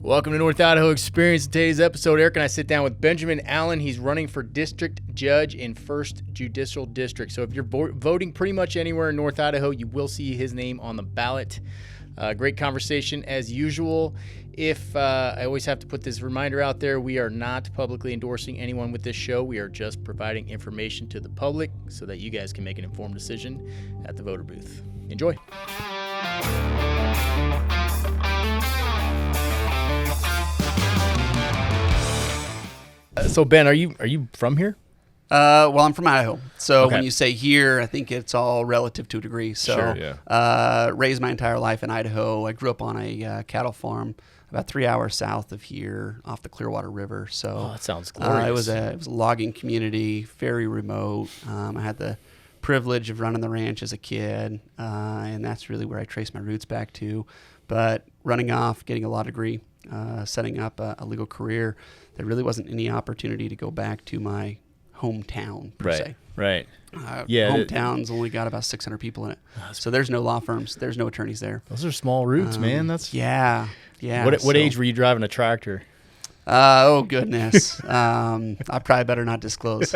Welcome to North Idaho Experience. In today's episode, Eric and I sit down with Benjamin Allen. He's running for district judge in 1st Judicial District. So if you're voting pretty much anywhere in North Idaho, you will see his name on the ballot. Great conversation as usual. I always have to put this reminder out there, we are not publicly endorsing anyone with this show. We are just providing information to the public so that you guys can make an informed decision at the voter booth. Enjoy. So Ben, are you from here? Well, I'm from Idaho. So Okay. when you say here, I think it's all relative to a degree. So, Sure, yeah. Raised my entire life in Idaho. I grew up on a cattle farm about 3 hours south of here off the Clearwater River. So Oh, that sounds glorious. it was a logging community, very remote. I had the privilege of running the ranch as a kid, and that's really where I trace my roots back to. But running off, getting a law degree, setting up a legal career, there really wasn't any opportunity to go back to my hometown per se. Right. Hometown's only got about 600 people in it, so there's no law firms, there's no attorneys there. Those are small roots, man. That's yeah. What age were you driving a tractor? Oh goodness, I probably better not disclose.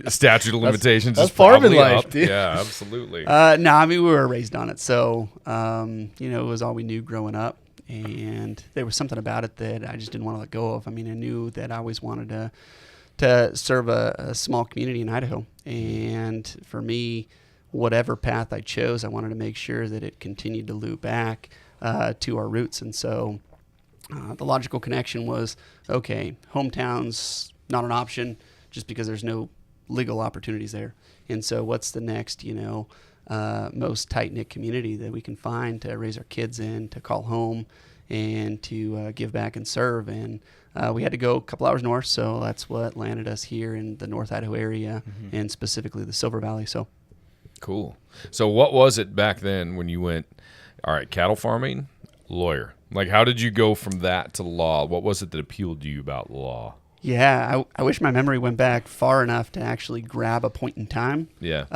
Statute of limitations that's is farming probably life, up. dude. Yeah, absolutely. No, I mean we were raised on it, so it was all we knew growing up, and there was something about it that I just didn't want to let go of. I mean, I knew that I always wanted to serve a small community in Idaho, and for me, whatever path I chose, I wanted to make sure that it continued to loop back to our roots, and so the logical connection was, okay, hometown's not an option just because there's no legal opportunities there, and so what's the next, most tight-knit community that we can find to raise our kids in, to call home, and to give back and serve. And we had to go a couple hours north, so that's what landed us here in the North Idaho area, and specifically the Silver Valley. So Cool. So what was it back then when you went, all right, cattle farming, lawyer? Like, how did you go from that to law? What was it that appealed to you about law? yeah, I wish my memory went back far enough to actually grab a point in time. Yeah.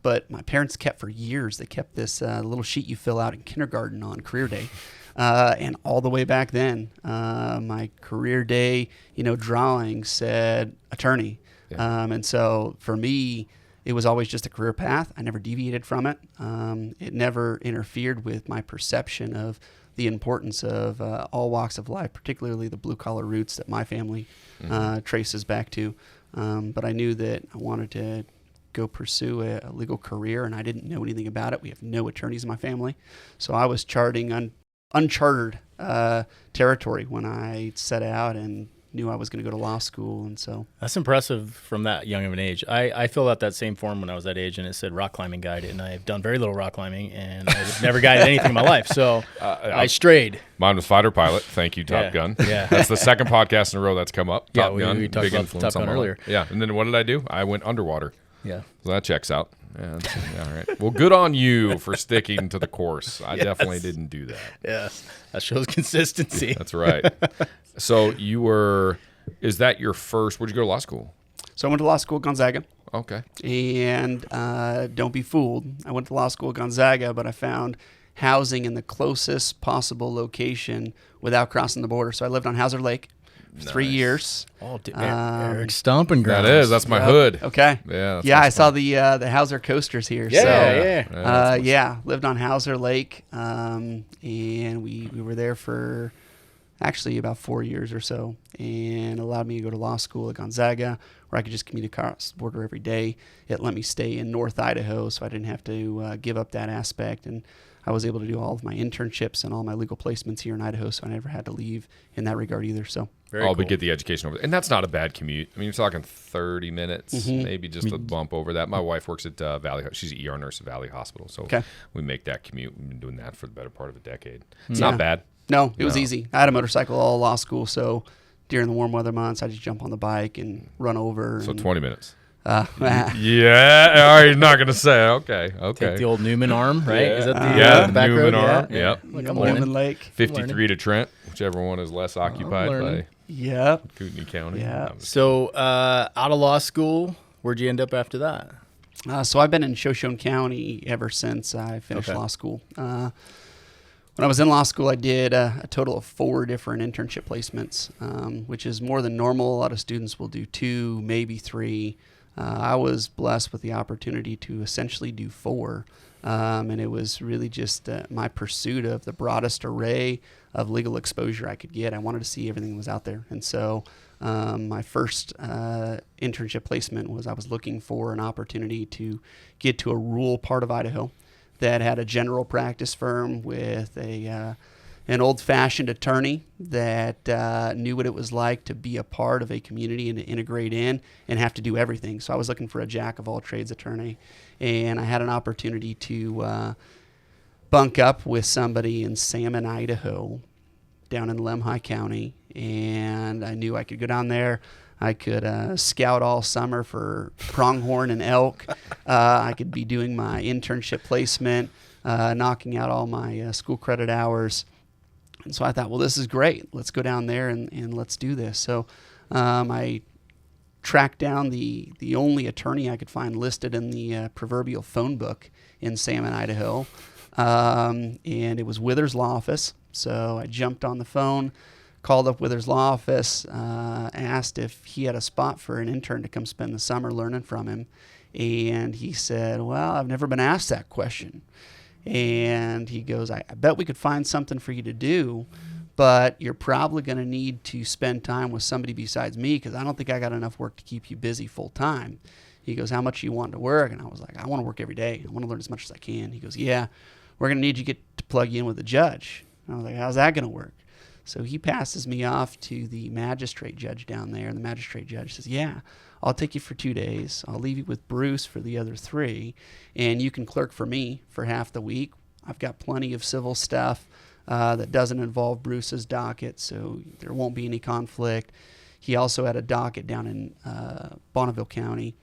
But my parents kept for years, they kept this little sheet you fill out in kindergarten on career day. And all the way back then, my career day, drawing said attorney. Yeah. And so for me, it was always just a career path. I never deviated from it. It never interfered with my perception of the importance of all walks of life, particularly the blue-collar roots that my family traces back to. But I knew that I wanted to go pursue a legal career, and I didn't know anything about it. We have no attorneys in my family. So I was charting uncharted territory when I set out and knew I was going to go to law school. And so That's impressive from that young of an age. I filled out that same form when I was that age, and it said rock climbing guide, and I've done very little rock climbing, and I've never guided anything in my life. So I strayed. Mine was fighter pilot. Thank you, Top Gun. Yeah. That's the second podcast in a row that's come up. Yeah, Top Gun, we talked big about influence Top Gun on my earlier. life. Yeah, and then what did I do? I went underwater. Yeah. So that checks out. Yeah, all right. Well, good on you for sticking to the course. I definitely didn't do that. Yes. That shows consistency. That's right. So is that your first, where'd you go to law school? I went to law school at Gonzaga. Okay. And don't be fooled. I went to law school at Gonzaga, but I found housing in the closest possible location without crossing the border. So I lived on Hauser Lake for 3 years. Oh, Eric's stomping grounds. That's my hood. Okay. Yeah. I saw the Hauser coasters here. Yeah. Lived on Hauser Lake, and we were there for actually about 4 years or so, and allowed me to go to law school at Gonzaga, where I could just commute across the border every day. It let me stay in North Idaho, so I didn't have to give up that aspect, and I was able to do all of my internships and all my legal placements here in Idaho, so I never had to leave in that regard either. So Very cool. But get the education over there. And that's not a bad commute. I mean, you're talking 30 minutes, maybe just a bump over that. My wife works at Valley. She's an ER nurse at Valley Hospital, so we make that commute. We've been doing that for the better part of a decade. It's not bad. No, it was easy. I had a motorcycle all law school, so during the warm weather months, I just jump on the bike and run over. So 20 minutes. Yeah. All right, you're not going to say. Okay. Take the old Newman arm, right? Yeah. Is that the Back Newman road? arm? Yeah. Like I'm Newman learning. Lake. 53 to Trent, whichever one is less occupied by Yep. Kootenai County. Yeah. So out of law school, where'd you end up after that? So I've been in Shoshone County ever since I finished Okay. law school. When When I was in law school, I did a total of 4 different internship placements, which is more than normal. A lot of students will do 2, maybe 3. I was blessed with the opportunity to essentially do 4. And it was really just my pursuit of the broadest array of legal exposure I could get. I wanted to see everything that was out there. And so my first internship placement was I was looking for an opportunity to get to a rural part of Idaho that had a general practice firm with an old-fashioned attorney that knew what it was like to be a part of a community and to integrate in and have to do everything. So I was looking for a jack-of-all-trades attorney, and I had an opportunity to bunk up with somebody in Salmon, Idaho, down in Lemhi County, and I knew I could go down there. I could scout all summer for pronghorn and elk. I could be doing my internship placement, knocking out all my school credit hours. And so I thought, well, this is great. Let's go down there and let's do this. So I tracked down the only attorney I could find listed in the proverbial phone book in Salmon, Idaho. And it was Withers' Law Office. So I jumped on the phone, called up Withers' Law Office, asked if he had a spot for an intern to come spend the summer learning from him. And he said, well, I've never been asked that question. And he goes, I bet we could find something for you to do, but you're probably going to need to spend time with somebody besides me because I don't think I got enough work to keep you busy full time. He goes, how much you want to work? And I was like, I want to work every day. I want to learn as much as I can. He goes, yeah, we're going to need you to get to plug you in with the judge. And I was like, how's that going to work? So he passes me off to the magistrate judge down there, and the magistrate judge says, yeah, I'll take you for 2 days. I'll leave you with Bruce for the other 3, and you can clerk for me for half the week. I've got plenty of civil stuff that doesn't involve Bruce's docket, so there won't be any conflict. He also had a docket down in Bonneville County,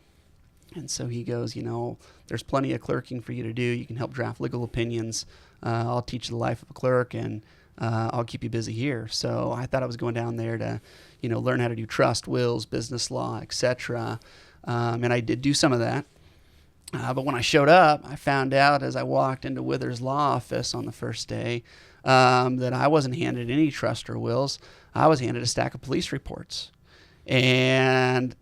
and so he goes, there's plenty of clerking for you to do. You can help draft legal opinions. I'll teach you the life of a clerk, and I'll keep you busy here. So I thought I was going down there to, learn how to do trust, wills, business law, etc. And I did do some of that. But when I showed up, I found out as I walked into Withers' Law Office on the first day that I wasn't handed any trust or wills. I was handed a stack of police reports. And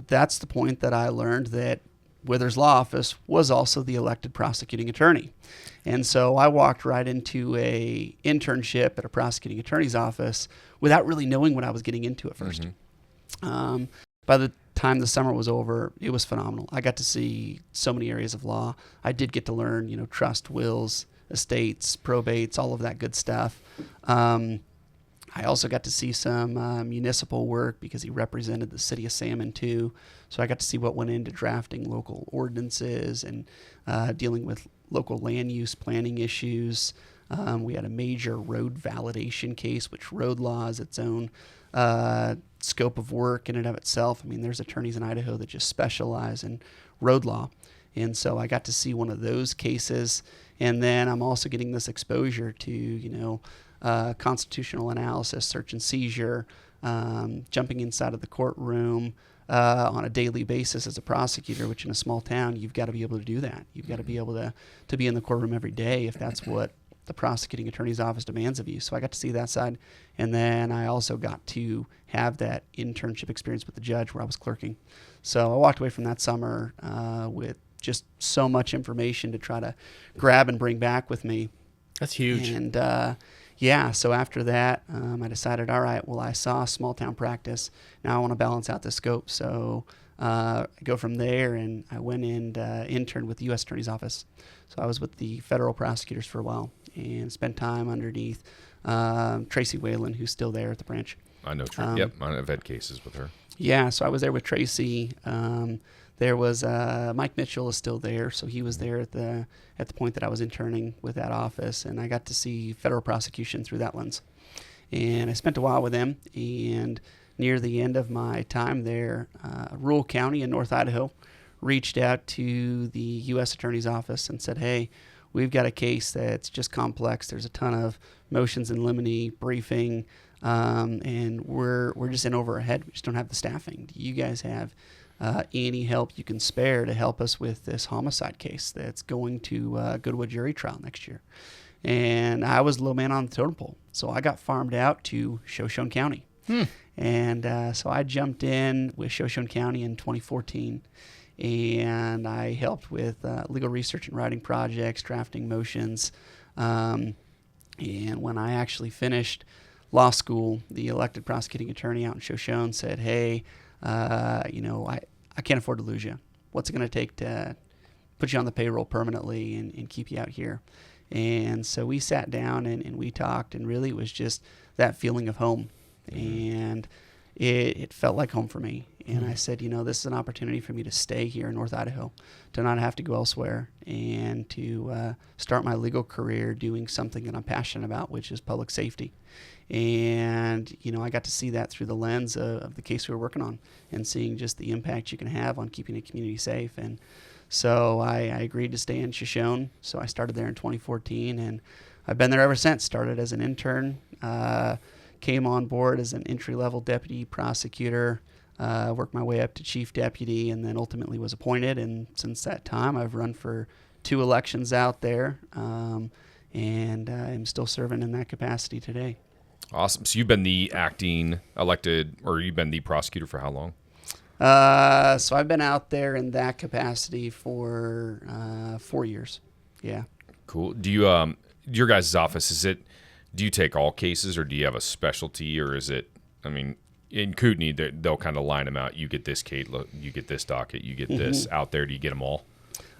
that's the point that I learned that Withers' Law Office was also the elected prosecuting attorney. And so I walked right into a internship at a prosecuting attorney's office without really knowing what I was getting into at first. Mm-hmm. By the time the summer was over, it was phenomenal. I got to see so many areas of law. I did get to learn, trust, wills, estates, probates, all of that good stuff. I also got to see some municipal work because he represented the city of Salmon too. So I got to see what went into drafting local ordinances and dealing with local land use planning issues. We had a major road validation case, which road law is its own scope of work in and of itself. I mean, there's attorneys in Idaho that just specialize in road law. And so I got to see one of those cases. And then I'm also getting this exposure to, constitutional analysis, search and seizure, jumping inside of the courtroom on a daily basis as a prosecutor, which in a small town, you've got to be able to do that. You've got to be able to be in the courtroom every day if that's what the prosecuting attorney's office demands of you. So I got to see that side. And then I also got to have that internship experience with the judge where I was clerking. So I walked away from that summer with just so much information to try to grab and bring back with me. That's huge. And so after that, I decided, all right, well, I saw small town practice. Now I want to balance out the scope. So I go from there, and I went and interned with the U.S. Attorney's Office. So I was with the federal prosecutors for a while and spent time underneath Tracy Whalen, who's still there at the branch. I know Tracy. Yep, I've had cases with her. Yeah, so I was there with Tracy. There was Mike Mitchell is still there, so he was there at the point that I was interning with that office, and I got to see federal prosecution through that lens. And I spent a while with him, and near the end of my time there, rural county in North Idaho reached out to the U.S. Attorney's Office and said, hey, we've got a case that's just complex. There's a ton of motions in limine, briefing, and we're just in over our head. We just don't have the staffing. Do you guys have any help you can spare to help us with this homicide case that's going to go to a jury trial next year? And I was the low man on the totem pole. So I got farmed out to Shoshone County. And so I jumped in with Shoshone County in 2014. And I helped with legal research and writing projects, drafting motions. And when I actually finished law school, the elected prosecuting attorney out in Shoshone said, hey, I can't afford to lose you. What's it going to take to put you on the payroll permanently and keep you out here? And so we sat down and we talked, and really it was just that feeling of home. And it felt like home for me. And I said, this is an opportunity for me to stay here in North Idaho, to not have to go elsewhere, and to start my legal career doing something that I'm passionate about, which is public safety. And, I got to see that through the lens of the case we were working on, and seeing just the impact you can have on keeping a community safe. And so I agreed to stay in Shoshone. So I started there in 2014, and I've been there ever since. Started as an intern, came on board as an entry-level deputy prosecutor, worked my way up to chief deputy, and then ultimately was appointed. And since that time, I've run for 2 elections out there, and I'm still serving in that capacity today. Awesome. So you've been the acting elected, or you've been the prosecutor for how long? So I've been out there in that capacity for 4 years. Yeah. Cool. Do you, your guys' office, do you take all cases, or do you have a specialty, or is it, in Kootenai, they'll kind of line them out. You get this case, you get this docket, you get this. Out there, do you get them all?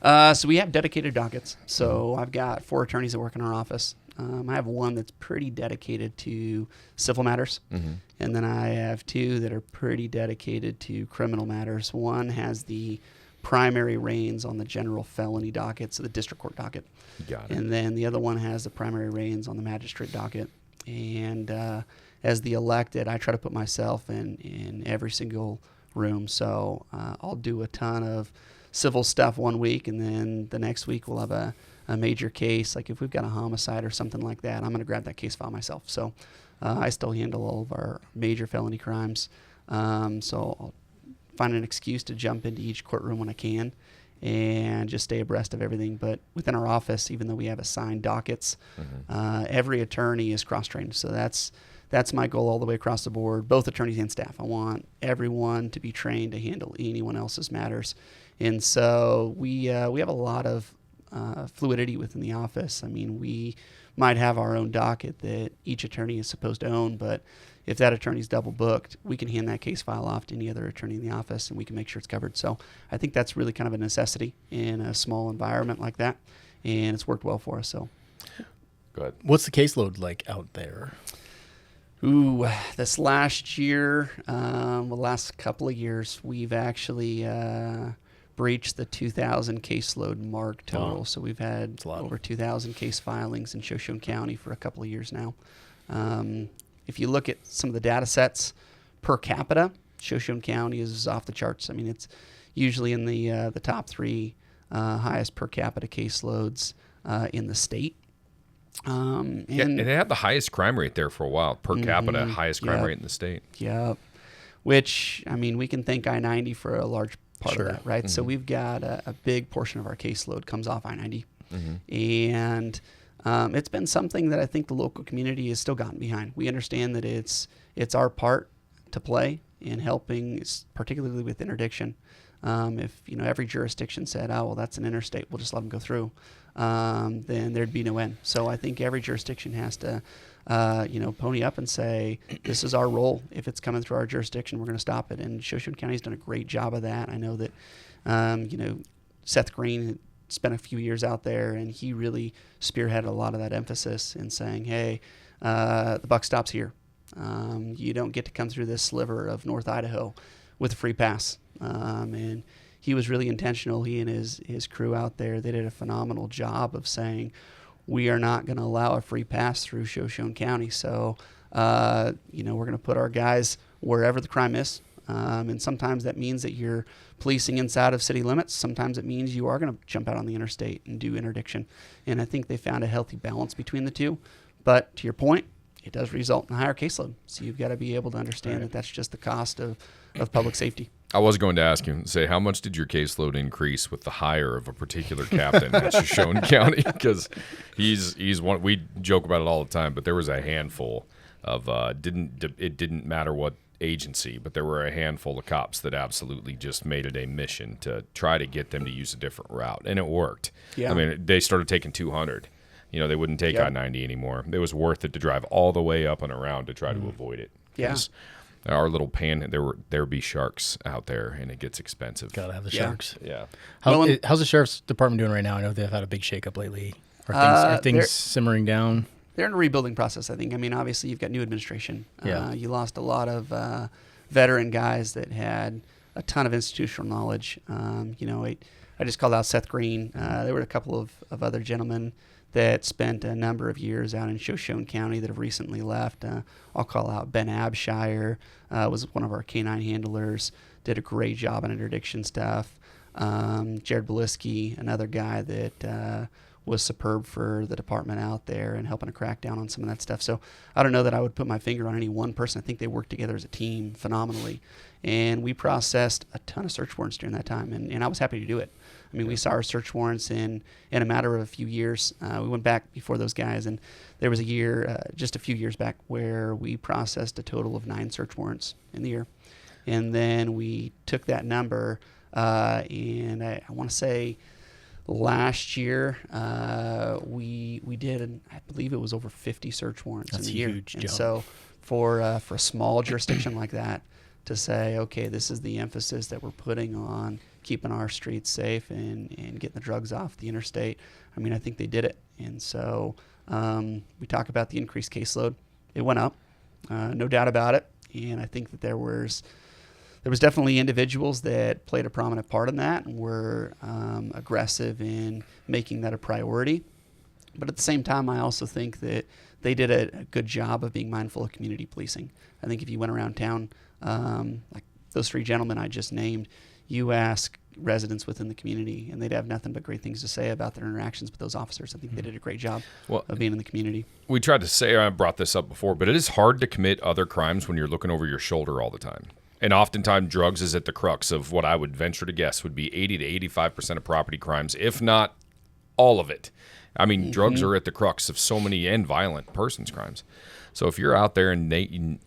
So we have dedicated dockets. So I've got 4 attorneys that work in our office. I have one that's pretty dedicated to civil matters. And then I have 2 that are pretty dedicated to criminal matters. One has the primary reins on the general felony docket, so the district court docket. Got it. And then the other one has the primary reins on the magistrate docket. And as the elected, I try to put myself in every single room. So I'll do a ton of civil stuff one week, and then the next week we'll have a major case. Like if we've got a homicide or something like that, I'm going to grab that case file myself. So I still handle all of our major felony crimes. So I'll find an excuse to jump into each courtroom when I can and just stay abreast of everything. But within our office, even though we have assigned dockets, every attorney is cross-trained. So that's my goal all the way across the board, both attorneys and staff. I want everyone to be trained to handle anyone else's matters. And so we have a lot of fluidity within the office. We might have our own docket that each attorney is supposed to own, but if that attorney's double booked, we can hand that case file off to any other attorney in the office, and we can make sure it's covered. So I think that's really kind of a necessity in a small environment like that, and it's worked well for us. So, go ahead. What's the caseload like out there? Ooh, this last year, last couple of years, we've actually breached the 2,000 caseload mark total. Wow. So we've had over 2,000 case filings in Shoshone County for a couple of years now. If you look at some of the data sets per capita, Shoshone County is off the charts. It's usually in the top 3 highest per capita caseloads in the state. And it had the highest crime rate there for a while. Per capita, highest crime rate in the state. Yep. Which, we can thank I-90 for a large part of that, right? So we've got a big portion of our caseload comes off I-90. And it's been something that I think the local community has still gotten behind. We understand that it's our part to play in helping, particularly with interdiction. If every jurisdiction said, "Oh, well, that's an interstate, we'll just let them go through," then there'd be no end. So I think every jurisdiction has to, pony up and say, "This is our role. If it's coming through our jurisdiction, we're going to stop it." And Shoshone County's done a great job of that. I know that, Seth Green spent a few years out there, and he really spearheaded a lot of that emphasis in saying, "Hey, the buck stops here. You don't get to come through this sliver of North Idaho with a free pass." And he was really intentional. He and his crew out there, they did a phenomenal job of saying, we are not going to allow a free pass through Shoshone County. So, we're going to put our guys wherever the crime is. And sometimes that means that you're policing inside of city limits. Sometimes it means you are going to jump out on the interstate and do interdiction. And I think they found a healthy balance between the two. But to your point, it does result in a higher caseload. So you've got to be able to understand that that's just the cost of public safety. I was going to ask you, say, how much did your caseload increase with the hire of a particular captain at Shoshone County? Because he's one. We joke about it all the time, but there was a handful of it didn't matter what agency, but there were a handful of cops that absolutely just made it a mission to try to get them to use a different route, and it worked. Yeah. I mean, they started taking 200. They wouldn't take I-90 anymore. It was worth it to drive all the way up and around to try to avoid it. Yeah. Our little there would be sharks out there, and it gets expensive. Gotta have the sharks. Yeah. How's the sheriff's department doing right now? I know they've had a big shakeup lately. Are things simmering down? They're in a rebuilding process, I think. I mean, obviously, you've got new administration. Yeah. You lost a lot of veteran guys that had a ton of institutional knowledge. I just called out Seth Green. There were a couple of other gentlemen that spent a number of years out in Shoshone County that have recently left. I'll call out Ben Abshire, was one of our canine handlers, did a great job on interdiction stuff. Jared Beliski, another guy that was superb for the department out there and helping to crack down on some of that stuff. So I don't know that I would put my finger on any one person. I think they worked together as a team phenomenally. And we processed a ton of search warrants during that time, and I was happy to do it. I mean, we saw our search warrants in a matter of a few years. We went back before those guys, and there was a year, just a few years back, where we processed a total of 9 search warrants in the year. And then we took that number, and I want to say last year we did, I believe it was over 50 search warrants in the year. Huge and jump. so for a small jurisdiction like that, to say, okay, this is the emphasis that we're putting on keeping our streets safe and getting the drugs off the interstate. I mean, I think they did it. And so we talk about the increased caseload. It went up, no doubt about it. And I think that there was definitely individuals that played a prominent part in that and were aggressive in making that a priority. But at the same time, I also think that they did a good job of being mindful of community policing. I think if you went around town, like those 3 gentlemen I just named, you ask residents within the community, and they'd have nothing but great things to say about their interactions with those officers. I think they did a great job of being in the community. We tried to say, I brought this up before, but it is hard to commit other crimes when you're looking over your shoulder all the time. And oftentimes drugs is at the crux of what I would venture to guess would be 80 to 85% of property crimes, if not all of it. I mean, drugs are at the crux of so many and violent persons crimes. So if you're out there and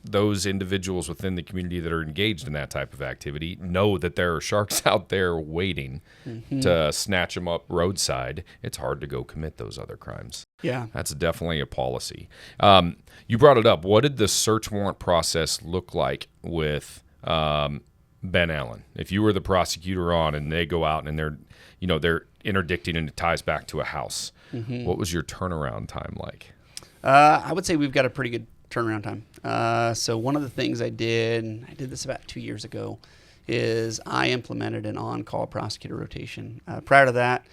those individuals within the community that are engaged in that type of activity know that there are sharks out there waiting to snatch them up roadside, it's hard to go commit those other crimes. Yeah. That's definitely a policy. You brought it up. What did the search warrant process look like with Ben Allen? If you were the prosecutor on and they go out and they're interdicting and it ties back to a house, what was your turnaround time like? I would say we've got a pretty good turnaround time. So one of the things I did this about 2 years ago, is I implemented an on-call prosecutor rotation. Prior to that,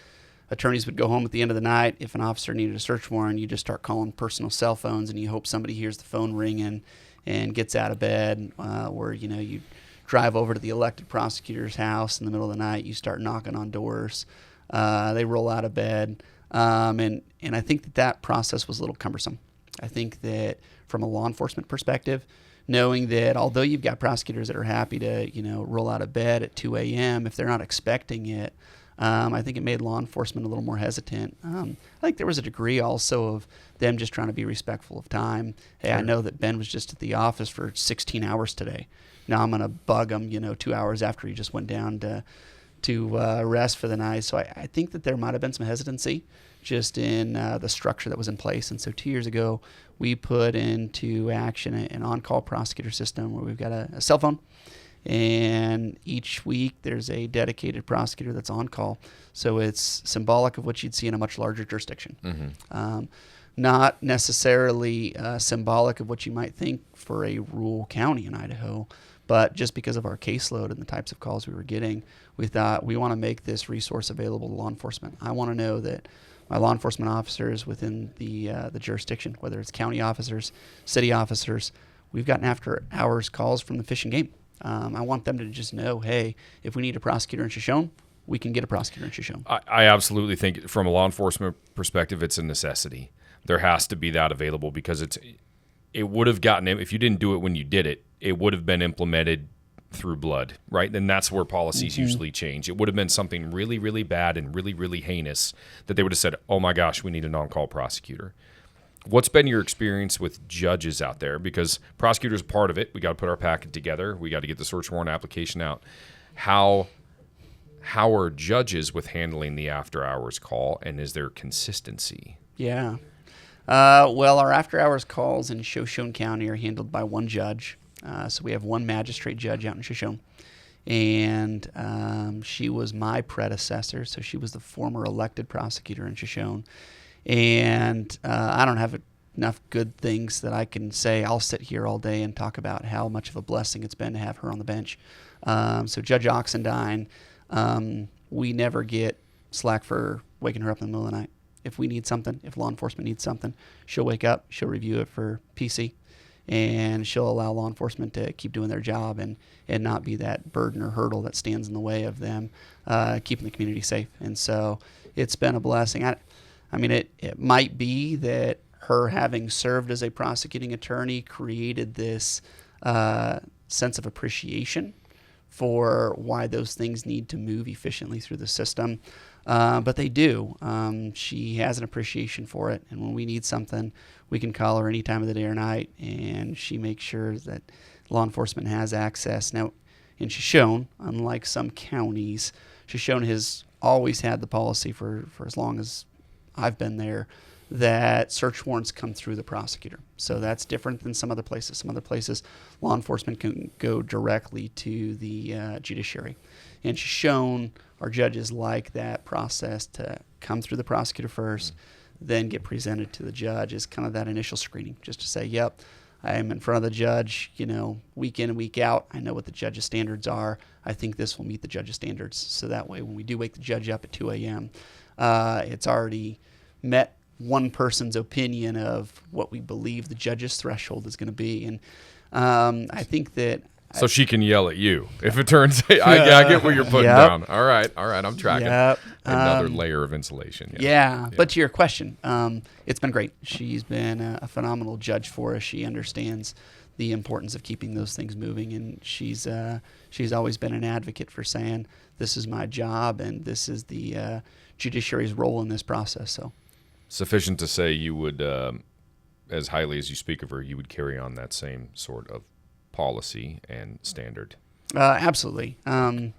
attorneys would go home at the end of the night. If an officer needed a search warrant, you just start calling personal cell phones, and you hope somebody hears the phone ringing and gets out of bed, or you drive over to the elected prosecutor's house in the middle of the night. You start knocking on doors. They roll out of bed. And I think that process was a little cumbersome. I think that from a law enforcement perspective, knowing that although you've got prosecutors that are happy to, roll out of bed at 2 a.m., if they're not expecting it, I think it made law enforcement a little more hesitant. I think there was a degree also of them just trying to be respectful of time. Hey, I know that Ben was just at the office for 16 hours today. Now I'm going to bug him, 2 hours after he just went down to rest for the night. So I think that there might have been some hesitancy just in the structure that was in place. And so 2 years ago, we put into action an on-call prosecutor system where we've got a cell phone, and each week there's a dedicated prosecutor that's on call. So it's symbolic of what you'd see in a much larger jurisdiction. Not necessarily symbolic of what you might think for a rural county in Idaho, but just because of our caseload and the types of calls we were getting, we thought we want to make this resource available to law enforcement. I want to know that my law enforcement officers within the jurisdiction, whether it's county officers, city officers, we've gotten after hours calls from the Fish and Game. I want them to just know, hey, if we need a prosecutor in Shoshone, we can get a prosecutor in Shoshone. I absolutely think from a law enforcement perspective, it's a necessity. There has to be that available because it would have gotten, if you didn't do it when you did it, it would have been implemented through blood, right? And that's where policies usually change. It would have been something really, really bad and really, really heinous that they would have said, oh my gosh, we need a non-call prosecutor. What's been your experience with judges out there? Because prosecutors are part of it. We got to put our packet together. We got to get the search warrant application out. How are judges with handling the after-hours call, and is there consistency? Yeah. Well, our after-hours calls in Shoshone County are handled by one judge. So we have one magistrate judge out in Shoshone. And she was my predecessor, so she was the former elected prosecutor in Shoshone. And I don't have enough good things that I can say. I'll sit here all day and talk about how much of a blessing it's been to have her on the bench. So Judge Oxendine, we never get slack for waking her up in the middle of the night. If we need something, if law enforcement needs something, she'll wake up, she'll review it for PC, and she'll allow law enforcement to keep doing their job and not be that burden or hurdle that stands in the way of them keeping the community safe. And so it's been a blessing. I mean, it might be that her having served as a prosecuting attorney created this sense of appreciation for why those things need to move efficiently through the system. But they do. She has an appreciation for it. And when we need something, we can call her any time of the day or night, and she makes sure that law enforcement has access. Now, in Shoshone, unlike some counties, Shoshone has always had the policy for as long as I've been there that search warrants come through the prosecutor. So that's different than some other places. Some other places, law enforcement can go directly to the judiciary. In Shoshone, our judges like that process to come through the prosecutor first, then get presented to the judge as kind of that initial screening, just to say, yep, I am in front of the judge, week in and week out. I know what the judge's standards are. I think this will meet the judge's standards. So that way, when we do wake the judge up at 2 a.m., it's already met one person's opinion of what we believe the judge's threshold is going to be. And I think that... So she can yell at you if it turns... I get what you're putting down. All right, I'm tracking. Yep. Another layer of insulation. Yeah, but to your question, it's been great. She's been a phenomenal judge for us. She understands the importance of keeping those things moving, and she's always been an advocate for saying, this is my job, and this is the judiciary's role in this process. So, sufficient to say you would, as highly as you speak of her, you would carry on that same sort of policy and standard. Absolutely. I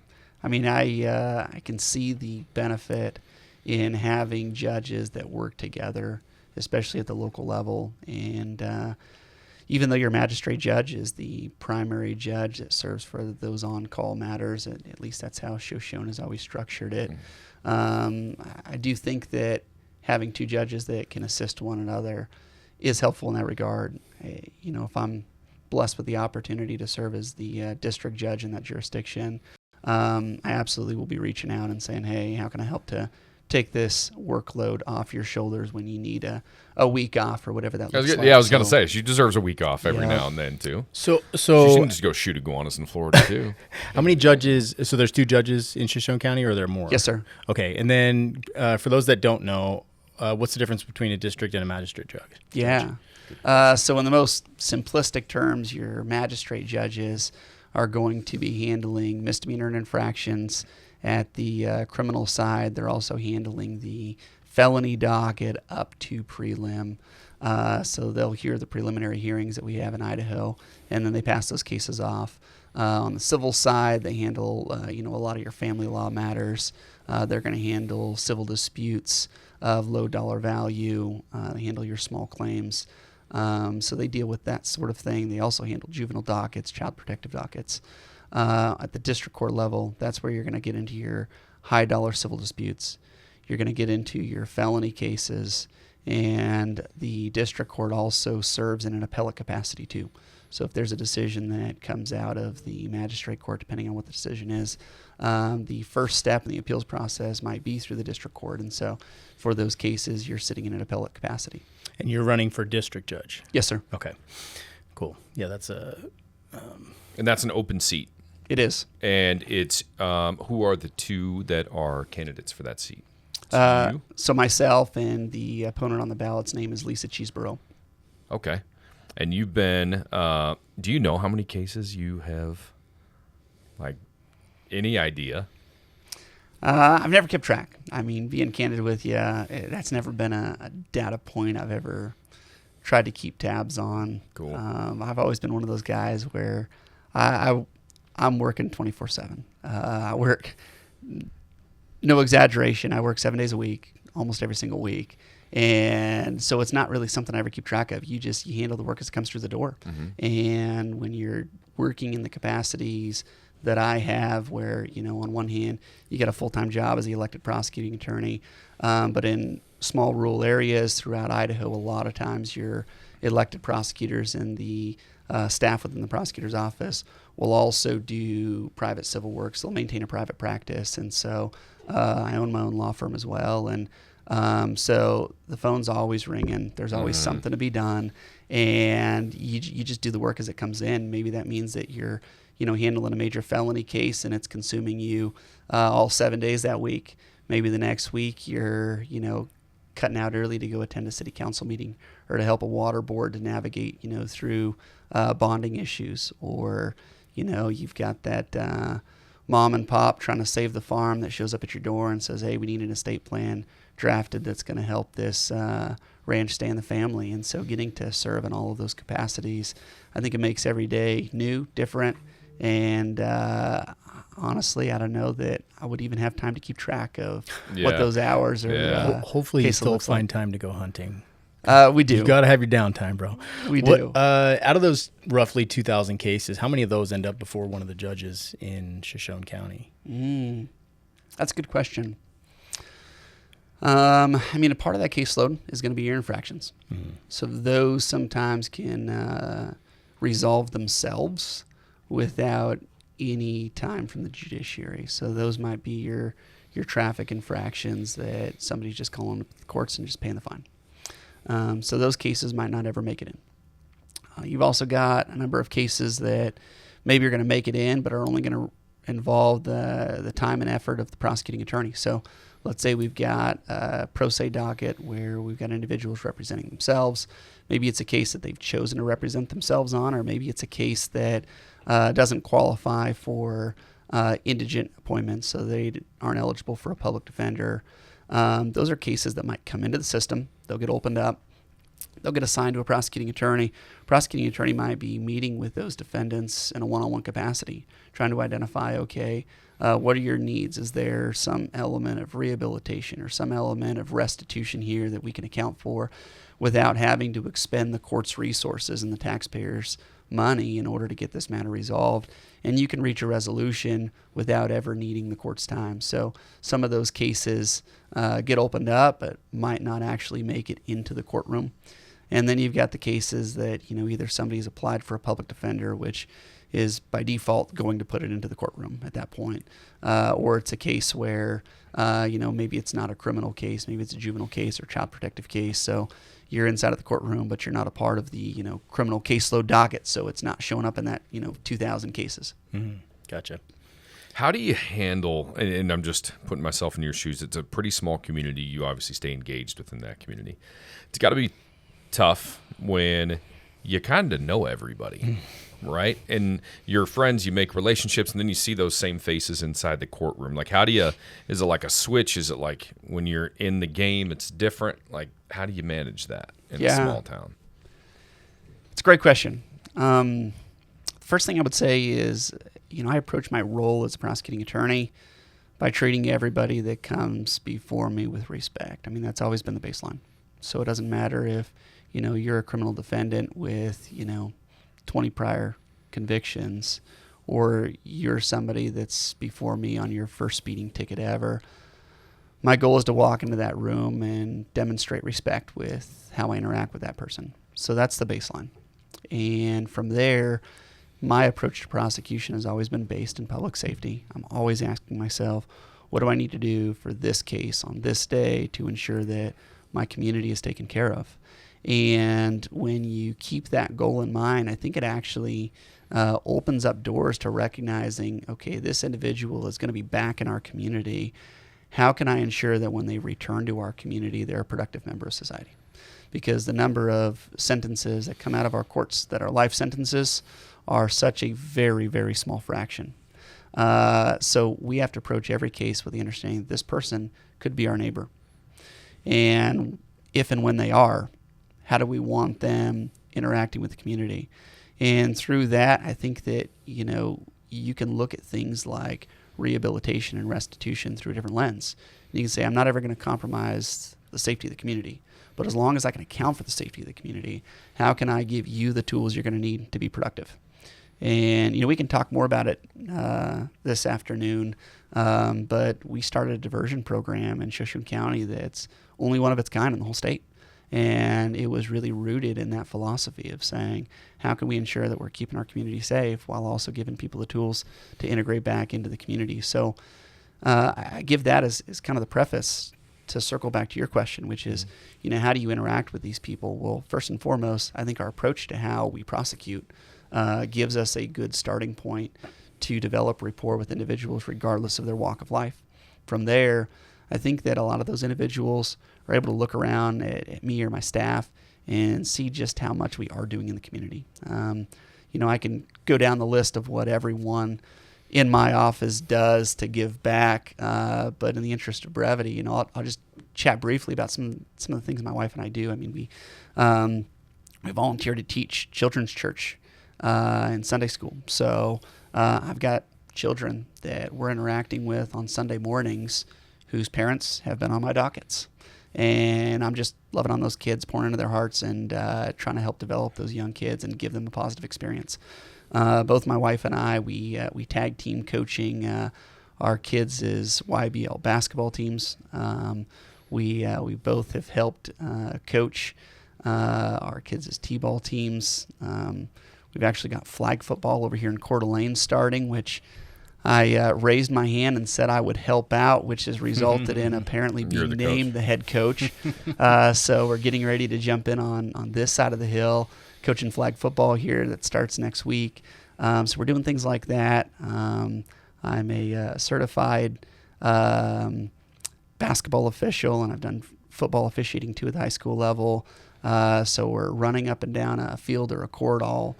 can see the benefit in having judges that work together, especially at the local level. And even though your magistrate judge is the primary judge that serves for those on-call matters, at least that's how Shoshone has always structured it. I do think that having two judges that can assist one another is helpful in that regard. If I'm blessed with the opportunity to serve as the district judge in that jurisdiction, I absolutely will be reaching out and saying, hey, how can I help to take this workload off your shoulders when you need a week off or whatever that looks like. Yeah, I was going to say, she deserves a week off every now and then, too. So she can just go shoot iguanas in Florida, too. How many judges? So there's 2 judges in Shoshone County, or are there more? Yes, sir. Okay, and then for those that don't know, what's the difference between a district and a magistrate judge? Yeah. So in the most simplistic terms, your magistrate judges are going to be handling misdemeanor and infractions. At the criminal side, they're also handling the felony docket up to prelim. So they'll hear the preliminary hearings that we have in Idaho, and then they pass those cases off. On the civil side, they handle a lot of your family law matters. They're going to handle civil disputes of low dollar value. They handle your small claims. So they deal with that sort of thing. They also handle juvenile dockets, child protective dockets. At the district court level, that's where you're going to get into your high dollar civil disputes. You're going to get into your felony cases, and the district court also serves in an appellate capacity too. So if there's a decision that comes out of the magistrate court, depending on what the decision is, the first step in the appeals process might be through the district court. And so for those cases, you're sitting in an appellate capacity. And you're running for district judge? Yes, sir. Okay, cool. Yeah, that's a... And that's an open seat. It is. And it's who are the 2 that are candidates for that seat? So myself and the opponent on the ballot's name is Lisa Cheeseborough. Okay. And you've been, do you know how many cases you have Like, any idea? I've never kept track. I mean, being candid with you, that's never been a data point I've ever tried to keep tabs on. Cool. I've always been one of those guys where I'm working 24/7. I work, no exaggeration, I work 7 days a week, almost every single week. And so it's not really something I ever keep track of. You handle the work as it comes through the door. Mm-hmm. And when you're working in the capacities that I have, where, on one hand, you get a full-time job as the elected prosecuting attorney, but in small rural areas throughout Idaho, a lot of times your elected prosecutors and the staff within the prosecutor's office will also do private civil works. They'll maintain a private practice. And so I own my own law firm as well. And so the phone's always ringing. There's always something to be done. And you just do the work as it comes in. Maybe that means that you're handling a major felony case and it's consuming you all 7 days that week. Maybe the next week you're, cutting out early to go attend a city council meeting or to help a water board to navigate, through bonding issues. Or, you've got that mom and pop trying to save the farm that shows up at your door and says, hey, we need an estate plan drafted that's going to help this ranch stay in the family. And so getting to serve in all of those capacities, I think it makes every day new, different. And honestly, I don't know that I would even have time to keep track of what those hours are. Yeah. Hopefully you still find time to go hunting. We do. You got to have your downtime, bro. We do. Out of those roughly 2,000 cases, how many of those end up before one of the judges in Shoshone County? That's a good question. A part of that caseload is going to be your infractions. Mm-hmm. So those sometimes can resolve themselves without any time from the judiciary. So those might be your traffic infractions that somebody's just calling up the courts and just paying the fine. So those cases might not ever make it in. You've also got a number of cases that maybe are going to make it in, but are only going to involve the time and effort of the prosecuting attorney. So let's say we've got a pro se docket where we've got individuals representing themselves. Maybe it's a case that they've chosen to represent themselves on, or maybe it's a case that doesn't qualify for indigent appointments, so they aren't eligible for a public defender. Those are cases that might come into the system. They'll get opened up. They'll get assigned to a prosecuting attorney. Prosecuting attorney might be meeting with those defendants in a one-on-one capacity, trying to identify, what are your needs? Is there some element of rehabilitation or some element of restitution here that we can account for without having to expend the court's resources and the taxpayers' money in order to get this matter resolved? And you can reach a resolution without ever needing the court's time. So some of those cases get opened up but might not actually make it into the courtroom. And then you've got the cases that, either somebody's applied for a public defender, which is by default going to put it into the courtroom at that point. Or it's a case where, maybe it's not a criminal case, maybe it's a juvenile case or child protective case. So you're inside of the courtroom, but you're not a part of the, criminal caseload docket. So it's not showing up in that, 2,000 cases. Mm-hmm. Gotcha. How do you handle, and I'm just putting myself in your shoes, it's a pretty small community. You obviously stay engaged within that community. It's got to be tough when you kind of know everybody, right? And your friends, you make relationships, and then you see those same faces inside the courtroom. Like, is it like a switch? Is it like when you're in the game, it's different? Like, how do you manage that in a small town? It's a great question. First thing I would say is, I approach my role as a prosecuting attorney by treating everybody that comes before me with respect. That's always been the baseline. So it doesn't matter if, you're a criminal defendant with, 20 prior convictions, or you're somebody that's before me on your first speeding ticket ever. My goal is to walk into that room and demonstrate respect with how I interact with that person. So that's the baseline. And from there, my approach to prosecution has always been based in public safety. I'm always asking myself, what do I need to do for this case on this day to ensure that my community is taken care of? And when you keep that goal in mind, I think it actually opens up doors to recognizing, this individual is going to be back in our community. How can I ensure that when they return to our community, they're a productive member of society? Because the number of sentences that come out of our courts that are life sentences are such a very, very small fraction. So we have to approach every case with the understanding that this person could be our neighbor. And if and when they are, how do we want them interacting with the community? And through that, I think that, you can look at things like rehabilitation and restitution through a different lens. And you can say, I'm not ever going to compromise the safety of the community. But as long as I can account for the safety of the community, how can I give you the tools you're going to need to be productive? And, we can talk more about it this afternoon, but we started a diversion program in Shoshone County that's only one of its kind in the whole state. And it was really rooted in that philosophy of saying, how can we ensure that we're keeping our community safe while also giving people the tools to integrate back into the community? So I give that as kind of the preface to circle back to your question, which is, how do you interact with these people? Well, first and foremost, I think our approach to how we prosecute gives us a good starting point to develop rapport with individuals regardless of their walk of life. From there, I think that a lot of those individuals are able to look around at me or my staff and see just how much we are doing in the community. I can go down the list of what everyone in my office does to give back, but in the interest of brevity, I'll just chat briefly about some of the things my wife and I do. I mean, we volunteer to teach children's church and Sunday school. So I've got children that we're interacting with on Sunday mornings whose parents have been on my dockets. And I'm just loving on those kids, pouring into their hearts and trying to help develop those young kids and give them a positive experience. Both my wife and I, we tag team coaching our kids' YBL basketball teams. We both have helped coach our kids' T-ball teams. We've actually got flag football over here in Coeur d'Alene starting, which I raised my hand and said I would help out, which has resulted in apparently being named the head coach. So we're getting ready to jump in on this side of the hill, coaching flag football here that starts next week. So we're doing things like that. I'm a certified basketball official, and I've done football officiating too at the high school level. So we're running up and down a field or a court all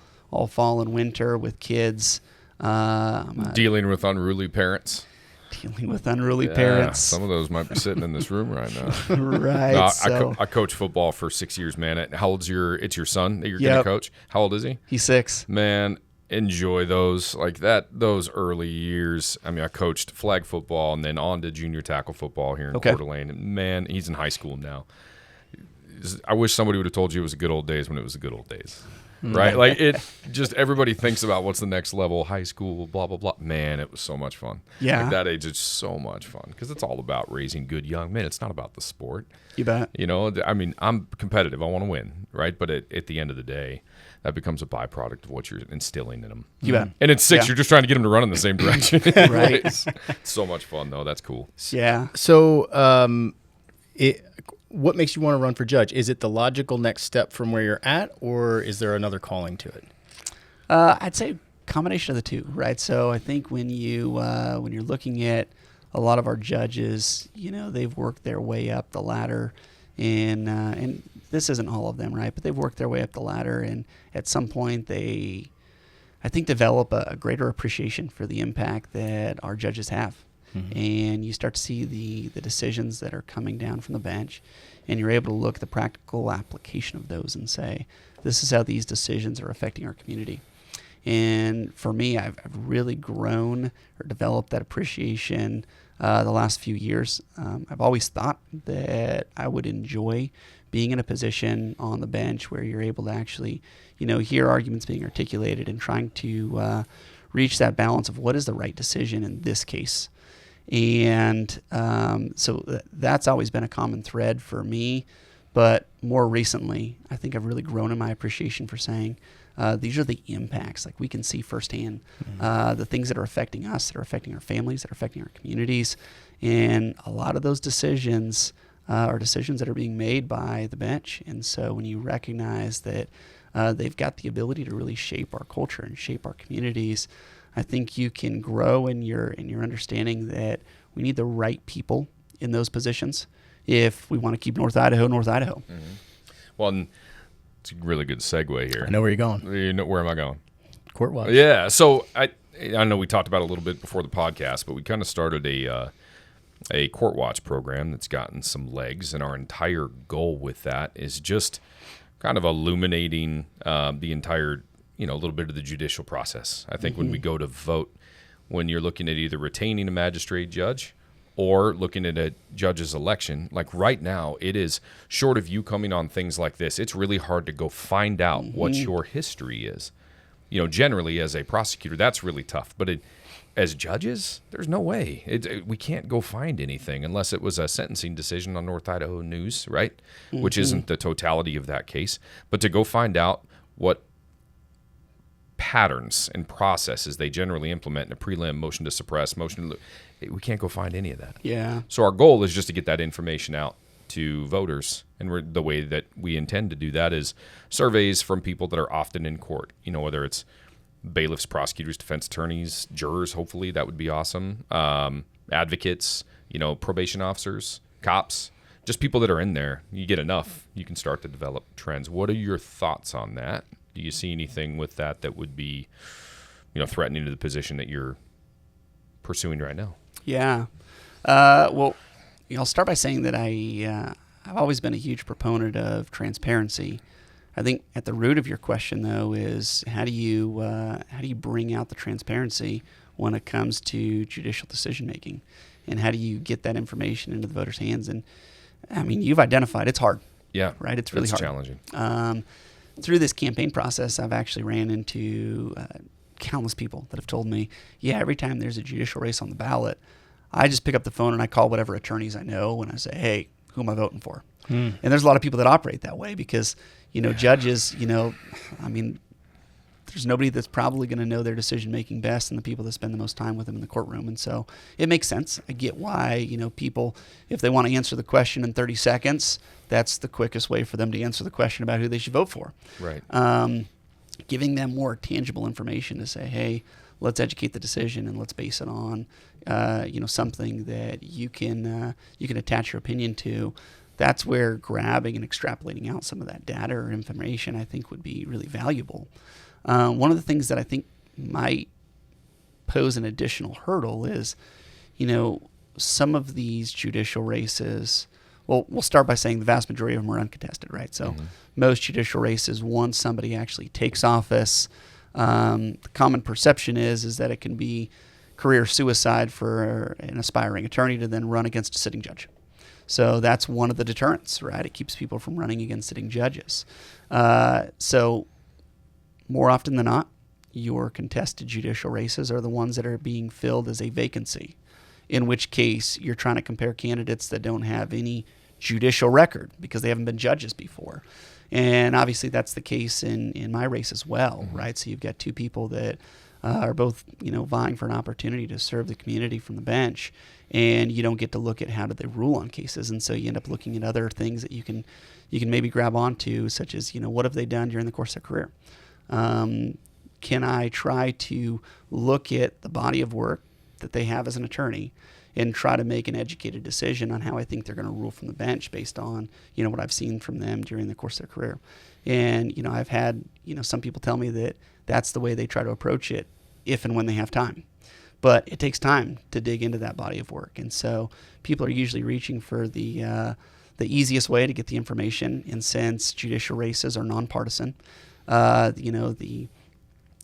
fall and winter with kids. Dealing with unruly parents. Parents. Some of those might be sitting in this room right now. Right. No, I coach football for 6 years, man. How old's it's your son that you're going to coach? How old is he? He's 6. Man, enjoy those those early years. I mean, I coached flag football and then on to junior tackle football here in Coeur d'Alene. And man, he's in high school now. I wish somebody would have told you it was the good old days when it was the good old days. Right? Like everybody thinks about what's the next level, high school, blah, blah, blah. Man, it was so much fun. Yeah. Like that age, it's so much fun because it's all about raising good young men. It's not about the sport. You bet. I mean, I'm competitive. I want to win, right? But at the end of the day, that becomes a byproduct of what you're instilling in them. You bet. And at 6, you're just trying to get them to run in the same direction. Right. It's so much fun, though. That's cool. Yeah. So, what makes you want to run for judge? Is it the logical next step from where you're at, or is there another calling to it? I'd say a combination of the two, right? So I think when you're looking at a lot of our judges, they've worked their way up the ladder, and this isn't all of them, right? But they've worked their way up the ladder, and at some point they, I think, develop a greater appreciation for the impact that our judges have. Mm-hmm. And you start to see the decisions that are coming down from the bench, and you're able to look at the practical application of those and say, this is how these decisions are affecting our community. And for me, I've really grown or developed that appreciation the last few years. I've always thought that I would enjoy being in a position on the bench where you're able to actually, hear arguments being articulated and trying to reach that balance of what is the right decision in this case. And so that's always been a common thread for me. But more recently, I think I've really grown in my appreciation for saying these are the impacts. Like we can see firsthand the things that are affecting us, that are affecting our families, that are affecting our communities. And a lot of those decisions are decisions that are being made by the bench. And so when you recognize that they've got the ability to really shape our culture and shape our communities, I think you can grow in your understanding that we need the right people in those positions if we want to keep North Idaho. Mm-hmm. Well, it's a really good segue here. I know where you're going. Where am I going? Court watch. Yeah. So I know we talked about it a little bit before the podcast, but we kind of started a court watch program that's gotten some legs, and our entire goal with that is just kind of illuminating the entire, a little bit of the judicial process. I think when we go to vote, when you're looking at either retaining a magistrate judge or looking at a judge's election, like right now, it is, short of you coming on things like this, it's really hard to go find out what your history is. Generally as a prosecutor, that's really tough. But as judges, there's no way. We can't go find anything unless it was a sentencing decision on North Idaho News, right? Which isn't the totality of that case. But to go find out what patterns and processes they generally implement in a prelim, motion to suppress, we can't go find any of that. Yeah. So our goal is just to get that information out to voters, and the way that we intend to do that is surveys from people that are often in court, whether it's bailiffs, prosecutors, defense attorneys, jurors, hopefully that would be awesome, advocates, probation officers, cops, just people that are in there. You get enough, you can start to develop trends. What are your thoughts on that? Do you see anything with that would be, threatening to the position that you're pursuing right now? Yeah. Well, I'll start by saying that I've always been a huge proponent of transparency. I think at the root of your question, though, is how do you bring out the transparency when it comes to judicial decision making, and how do you get that information into the voters' hands? And I mean, you've identified it's hard. Yeah, right. It's really hard. Challenging. Through this campaign process, I've actually ran into countless people that have told me, every time there's a judicial race on the ballot, I just pick up the phone and I call whatever attorneys I know and I say, hey, who am I voting for? And there's a lot of people that operate that way because, judges, there's nobody that's probably going to know their decision-making best than the people that spend the most time with them in the courtroom. And so it makes sense. I get why, people, if they want to answer the question in 30 seconds, that's the quickest way for them to answer the question about who they should vote for. Right. Giving them more tangible information to say, hey, let's educate the decision and let's base it on, something that you can attach your opinion to. That's where grabbing and extrapolating out some of that data or information, I think, would be really valuable. One of the things that I think might pose an additional hurdle is, some of these judicial races. Well, we'll start by saying the vast majority of them are uncontested, right? So most judicial races, once somebody actually takes office, the common perception is that it can be career suicide for an aspiring attorney to then run against a sitting judge. So that's one of the deterrents, right? It keeps people from running against sitting judges. So more often than not, your contested judicial races are the ones that are being filled as a vacancy, in which case you're trying to compare candidates that don't have any judicial record because they haven't been judges before. And obviously that's the case in my race as well, right? So you've got two people that are both, vying for an opportunity to serve the community from the bench, and you don't get to look at how did they rule on cases. And so you end up looking at other things that you can maybe grab onto, such as, what have they done during the course of their career? Can I try to look at the body of work that they have as an attorney and try to make an educated decision on how I think they're going to rule from the bench based on, what I've seen from them during the course of their career. And, I've had, some people tell me that that's the way they try to approach it if and when they have time. But it takes time to dig into that body of work. And so people are usually reaching for the easiest way to get the information. And since judicial races are nonpartisan, the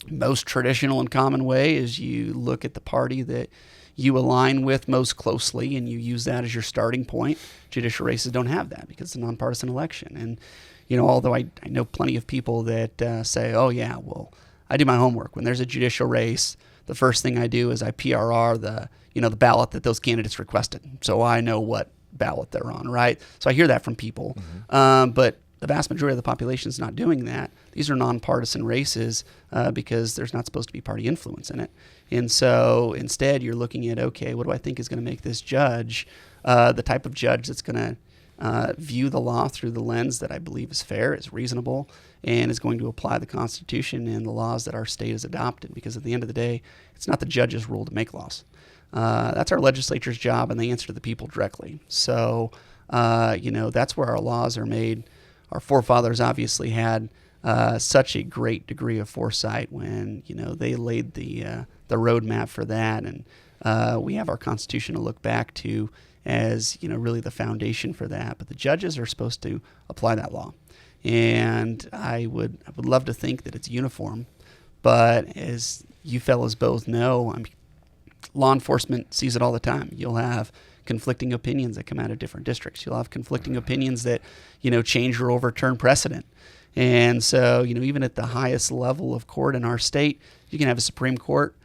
most traditional and common way is you look at the party that you align with most closely and you use that as your starting point. Judicial races don't have that because it's a nonpartisan election. And, although I know plenty of people that say, oh, yeah, well, I do my homework. When there's a judicial race, the first thing I do is I PRR the ballot that those candidates requested. So I know what ballot they're on, right? So I hear that from people. But the vast majority of the population is not doing that. These are nonpartisan races because there's not supposed to be party influence in it. And so instead you're looking at, okay, what do I think is going to make this judge the type of judge that's going to view the law through the lens that I believe is fair, is reasonable, and is going to apply the Constitution and the laws that our state has adopted. Because at the end of the day, it's not the judge's role to make laws. That's our legislature's job, and they answer to the people directly. So, that's where our laws are made. Our forefathers obviously had such a great degree of foresight when, they laid the roadmap for that. And we have our Constitution to look back to as, really the foundation for that. But the judges are supposed to apply that law. And I would love to think that it's uniform. But as you fellas both know, law enforcement sees it all the time. You'll have conflicting opinions that come out of different districts. You'll have conflicting opinions that, change or overturn precedent. And so, even at the highest level of court in our state, you can have a Supreme Court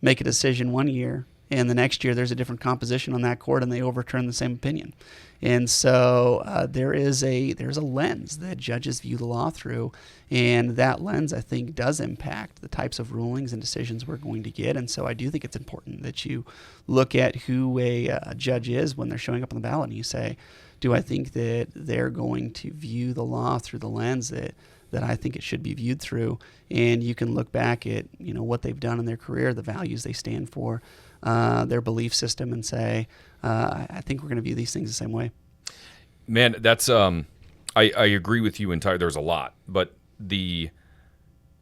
make a decision one year, and the next year there's a different composition on that court, and they overturn the same opinion. And so there's a lens that judges view the law through, and that lens, I think, does impact the types of rulings and decisions we're going to get. And so I do think it's important that you look at who a judge is when they're showing up on the ballot, and you say, do I think that they're going to view the law through the lens that I think it should be viewed through? And you can look back at, what they've done in their career, the values they stand for, their belief system, and say, I think we're going to view these things the same way. Man, that's I agree with you entirely. There's a lot, but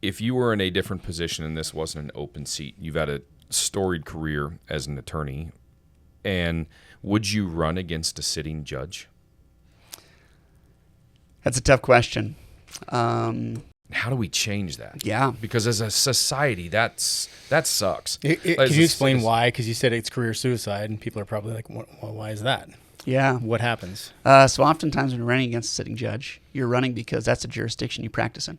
if you were in a different position and this wasn't an open seat, you've had a storied career as an attorney, and would you run against a sitting judge? That's a tough question. How do we change that? Yeah. Because as a society, that sucks. Can you explain why? Because you said it's career suicide, and people are probably like, well, why is that? Yeah. What happens? So oftentimes when you're running against a sitting judge, you're running because that's the jurisdiction you practice in.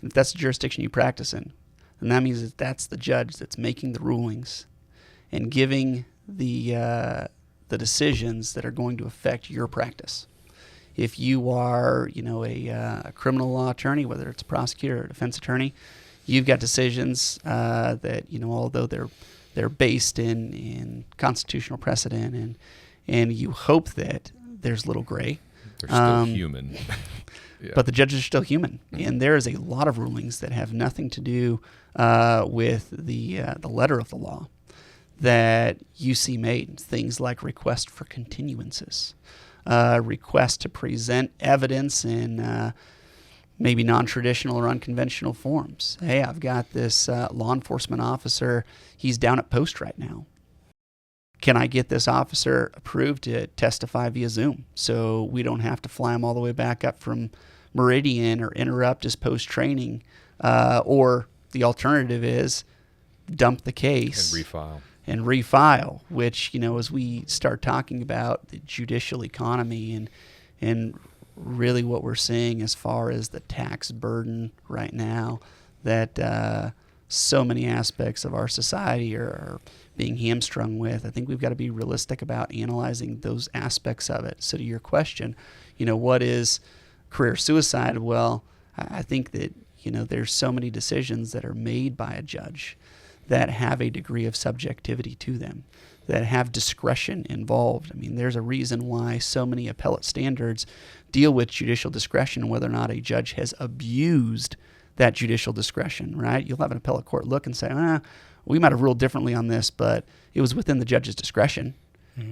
And if that's the jurisdiction you practice in, then that means that that's the judge that's making the rulings and giving the decisions that are going to affect your practice. If you are, a criminal law attorney, whether it's a prosecutor or a defense attorney, you've got decisions that, although they're based in constitutional precedent, and you hope that there's little gray. They're still human. Yeah. But the judges are still human, and there is a lot of rulings that have nothing to do with the letter of the law that you see made. Things like request for continuances, request to present evidence in maybe non-traditional or unconventional forms. Hey, I've got this law enforcement officer. He's down at post right now. Can I get this officer approved to testify via Zoom so we don't have to fly him all the way back up from Meridian or interrupt his post-training? Or the alternative is dump the case and refile, which, as we start talking about the judicial economy and really what we're seeing as far as the tax burden right now, that so many aspects of our society are being hamstrung with. I think we've got to be realistic about analyzing those aspects of it. So to your question, what is career suicide? Well, I think that, there's so many decisions that are made by a judge that have a degree of subjectivity to them, that have discretion involved. I mean, there's a reason why so many appellate standards deal with judicial discretion, whether or not a judge has abused that judicial discretion, right? You'll have an appellate court look and say, we might have ruled differently on this, but it was within the judge's discretion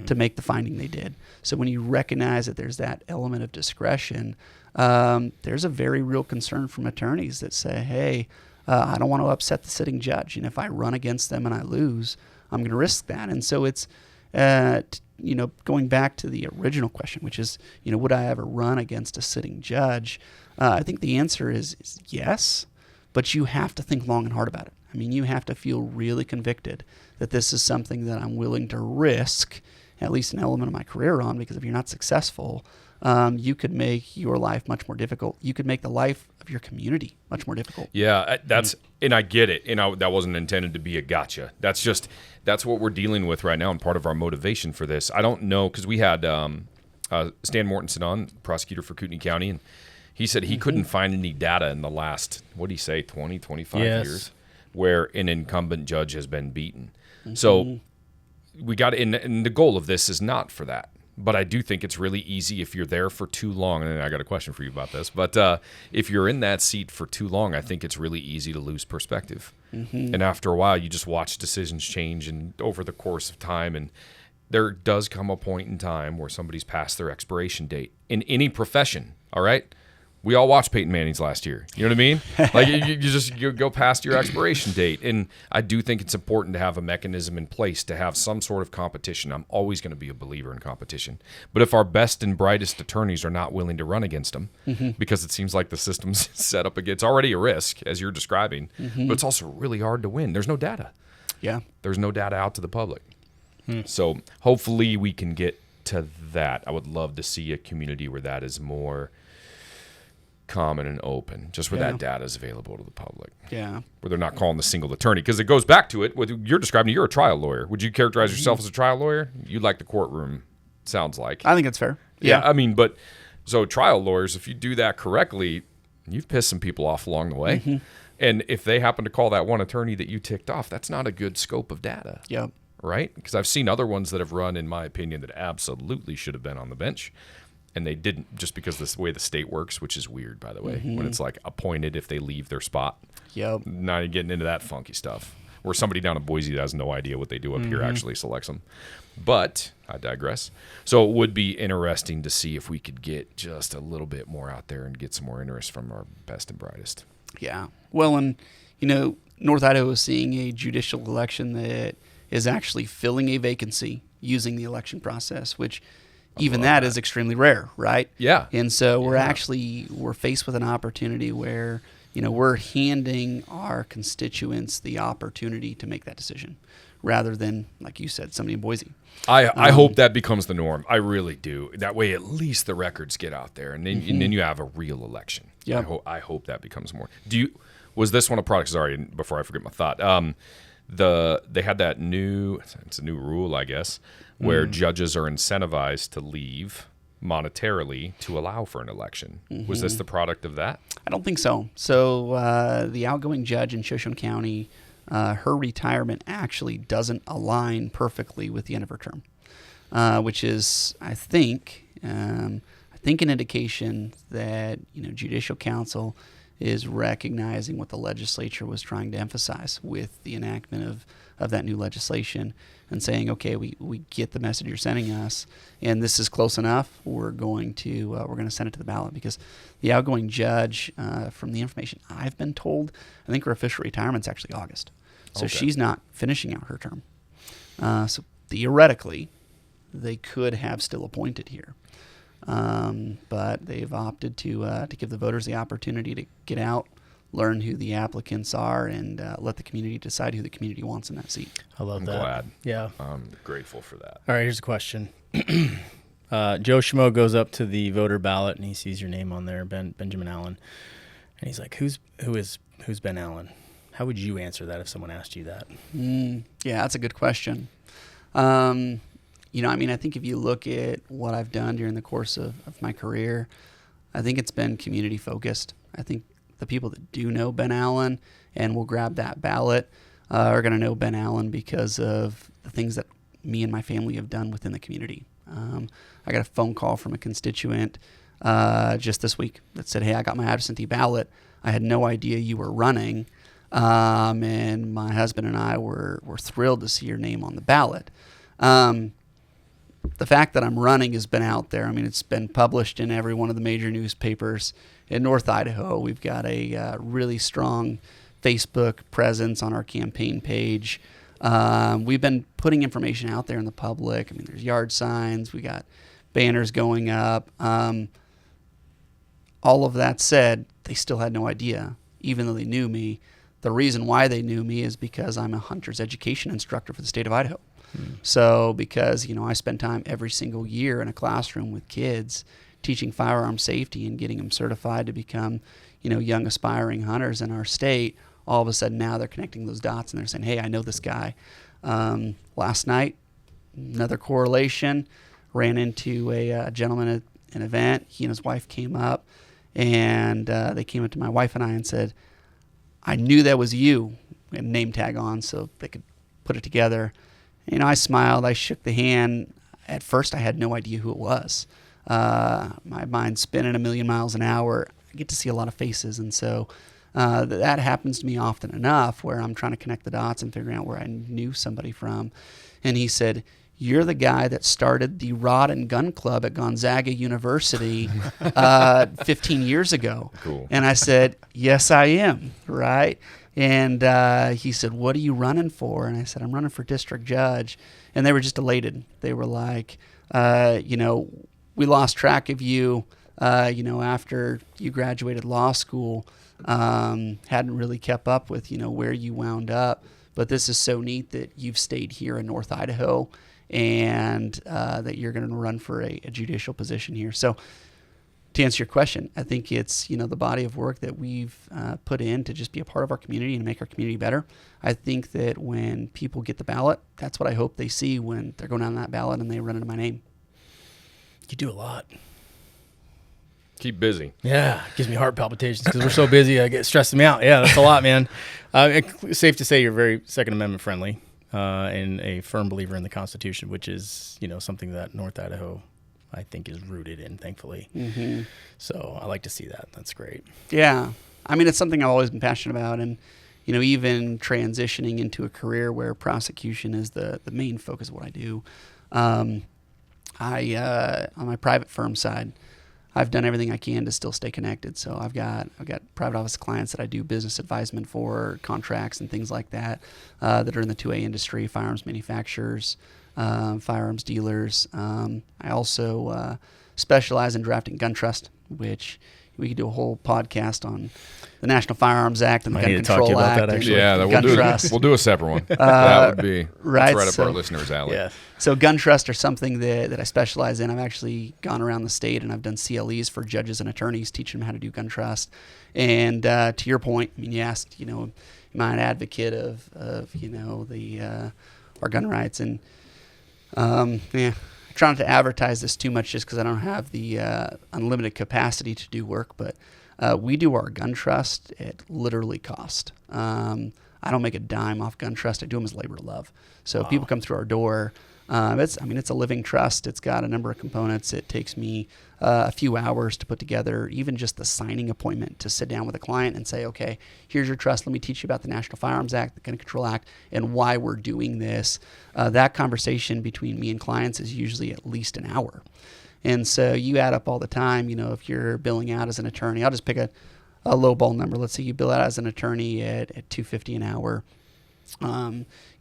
to make the finding they did. So when you recognize that there's that element of discretion, there's a very real concern from attorneys that say, hey, I don't want to upset the sitting judge. And if I run against them and I lose, I'm going to risk that. And so it's, going back to the original question, which is, would I ever run against a sitting judge? I think the answer is yes, but you have to think long and hard about it. I mean, you have to feel really convicted that this is something that I'm willing to risk at least an element of my career on, because if you're not successful, you could make your life much more difficult. You could make the life of your community much more difficult. Yeah, and I get it. That wasn't intended to be a gotcha. That's what we're dealing with right now, and part of our motivation for this. I don't know, because we had Stan Mortensen on, prosecutor for Kootenai County, and he said he couldn't find any data in the last, what did he say, 20, 25 years, where an incumbent judge has been beaten. So we got, and the goal of this is not for that. But I do think it's really easy if you're there for too long, and I got a question for you about this, but if you're in that seat for too long, I think it's really easy to lose perspective. And after a while, you just watch decisions change and over the course of time, and there does come a point in time where somebody's past their expiration date in any profession, all right? We all watched Peyton Manning's last year. You know what I mean? Like you go past your expiration date. And I do think it's important to have a mechanism in place to have some sort of competition. I'm always going to be a believer in competition. But if our best and brightest attorneys are not willing to run against them, because it seems like the system's set up against, it's already a risk, as you're describing, but it's also really hard to win. There's no data. Yeah. There's no data out to the public. So hopefully we can get to that. I would love to see a community where that is more common and open, just where that data is available to the public. Yeah. Where they're not calling the single attorney. Because it goes back to it, what you're describing, you're a trial lawyer. Would you characterize yourself as a trial lawyer? You like the courtroom, sounds like. I think that's fair. Yeah, I mean, but so trial lawyers, if you do that correctly, you've pissed some people off along the way. And if they happen to call that one attorney that you ticked off, that's not a good scope of data. Yep. Right? Because I've seen other ones that have run, in my opinion, that absolutely should have been on the bench. And they didn't, just because this way the state works, which is weird, by the way, when it's like appointed if they leave their spot. Yep. Now you're getting into that funky stuff where somebody down in Boise that has no idea what they do up here actually selects them. But I digress. So it would be interesting to see if we could get just a little bit more out there and get some more interest from our best and brightest. Yeah. Well, and, North Idaho is seeing a judicial election that is actually filling a vacancy using the election process, which even that is extremely rare, right? Yeah. And so we're faced with an opportunity where, we're handing our constituents the opportunity to make that decision rather than, like you said, somebody in Boise. I hope that becomes the norm. I really do. That way, at least the records get out there, and then you have a real election. Yeah. I hope that becomes more. Was this one a product? Sorry, before I forget my thought. They had that it's a new rule, I guess, where judges are incentivized to leave monetarily to allow for an election. Was this the product of that? I don't think so. So the outgoing judge in Shoshone County, her retirement actually doesn't align perfectly with the end of her term, which is, I think an indication that Judicial Council is recognizing what the legislature was trying to emphasize with the enactment of that new legislation and saying, okay, we get the message you're sending us, and this is close enough. We're going to send it to the ballot, because the outgoing judge, from the information I've been told, I think her official retirement's actually August, so she's not finishing out her term. So theoretically, they could have still appointed here. But they've opted to give the voters the opportunity to get out, learn who the applicants are, and let the community decide who the community wants in that seat. I love that. I'm glad. Yeah. I'm grateful for that. All right, here's a question. Joe Schmo goes up to the voter ballot and he sees your name on there, Benjamin Allen, and he's like, "Who's Ben Allen?" How would you answer that if someone asked you that? Yeah, that's a good question. I think if you look at what I've done during the course of my career, I think it's been community focused. I think the people that do know Ben Allen and will grab that ballot are going to know Ben Allen because of the things that me and my family have done within the community. I got a phone call from a constituent just this week that said, "Hey, I got my absentee ballot. I had no idea you were running, and my husband and I were thrilled to see your name on the ballot." The fact that I'm running has been out there. I mean, it's been published in every one of the major newspapers in North Idaho. We've got a really strong Facebook presence on our campaign page. We've been putting information out there in the public. I mean, there's yard signs. We got banners going up. All of that said, they still had no idea, even though they knew me. The reason why they knew me is because I'm a hunter's education instructor for the state of Idaho. So because, I spend time every single year in a classroom with kids teaching firearm safety and getting them certified to become, young aspiring hunters in our state, all of a sudden now they're connecting those dots and they're saying, "Hey, I know this guy." Last night, another correlation, ran into a gentleman at an event. He and his wife came up, and they came up to my wife and I and said, "I knew that was you," and name tag on so they could put it together. I smiled. I shook the hand. At first, I had no idea who it was. My mind's spinning a million miles an hour. I get to see a lot of faces, and so that happens to me often enough where I'm trying to connect the dots and figuring out where I knew somebody from. And he said, you're the guy that started the Rod and Gun Club at Gonzaga University 15 years ago. Cool. And I said, yes, I am, right? And he said, what are you running for? And I said, I'm running for district judge. And they were just elated. They were like, we lost track of you, after you graduated law school. Hadn't really kept up with, where you wound up. But this is so neat that you've stayed here in North Idaho and that you're going to run for a judicial position here. So to answer your question, I think it's, the body of work that we've put in to just be a part of our community and make our community better. I think that when people get the ballot, that's what I hope they see when they're going down that ballot and they run into my name. You do a lot. Keep busy. Yeah, it gives me heart palpitations because we're so busy. I get stressing me out. Yeah, that's a lot, man. It's safe to say you're very Second Amendment friendly and a firm believer in the Constitution, which is, something that North Idaho, I think, is rooted in, thankfully. Mm-hmm. So I like to see that. That's great. Yeah. I mean, it's something I've always been passionate about. And, even transitioning into a career where prosecution is the main focus of what I do, on my private firm side, I've done everything I can to still stay connected. So I've got private office clients that I do business advisement for, contracts and things like that, that are in the 2A industry, firearms manufacturers, firearms dealers. I also specialize in drafting gun trust, which we could do a whole podcast on the National Firearms Act and the Gun Control Act. We'll do a separate one. That would be right up our listeners' alley. Yeah. So gun trust are something that I specialize in. I've actually gone around the state and I've done CLEs for judges and attorneys, teaching them how to do gun trust. And to your point, I mean, you asked, am I an advocate of our gun rights? And I try not to advertise this too much just because I don't have the unlimited capacity to do work, but we do our gun trust at literally cost. I don't make a dime off gun trust. I do them as labor of love. So if people come through our door, it's a living trust. It's got a number of components. It takes me a few hours to put together, even just the signing appointment, to sit down with a client and say, okay, here's your trust. Let me teach you about the National Firearms Act, the Gun Control Act, and why we're doing this. That conversation between me and clients is usually at least an hour. And so you add up all the time, if you're billing out as an attorney, I'll just pick a low ball number. Let's say you bill out as an attorney at $250 an hour.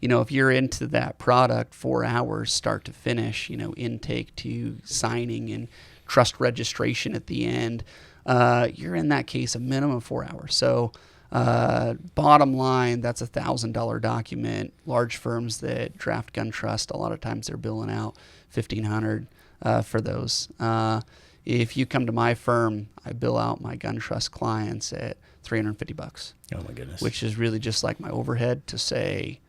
If you're into that product 4 hours, start to finish, intake to signing and trust registration at the end, you're in that case a minimum of 4 hours. So bottom line, that's $1,000 document. Large firms that draft gun trust, a lot of times they're billing out $1,500 for those. If you come to my firm, I bill out my gun trust clients at $350. Oh my goodness. Which is really just like my overhead to say,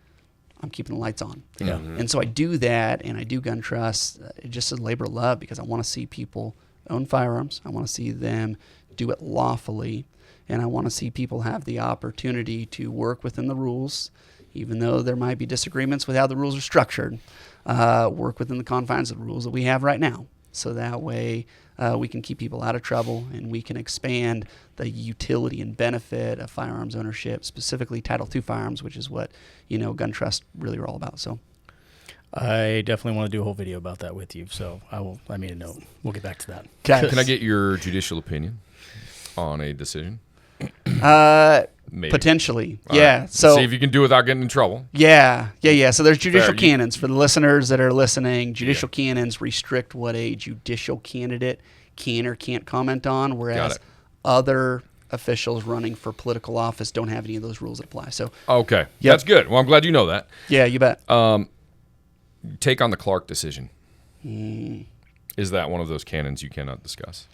I'm keeping the lights on. Yeah. Mm-hmm. And so I do that, and I do gun trust just as labor of love, because I want to see people own firearms. I want to see them do it lawfully, and I want to see people have the opportunity to work within the rules, even though there might be disagreements with how the rules are structured, work within the confines of the rules that we have right now. So that way we can keep people out of trouble, and we can expand the utility and benefit of firearms ownership, specifically Title II firearms, which is what, gun trust really are all about. So I definitely want to do a whole video about that with you. So I made a note. We'll get back to that. Can I get your judicial opinion on a decision? Maybe. Potentially. All yeah. Right. So see if you can do it without getting in trouble. Yeah. So there's judicial canons for the listeners that are listening. Judicial canons restrict what a judicial candidate can or can't comment on, whereas other officials running for political office don't have any of those rules that apply. So okay. That's good. Well, I'm glad you know that. Yeah, you bet. Take on the Clark decision. Is that one of those canons you cannot discuss?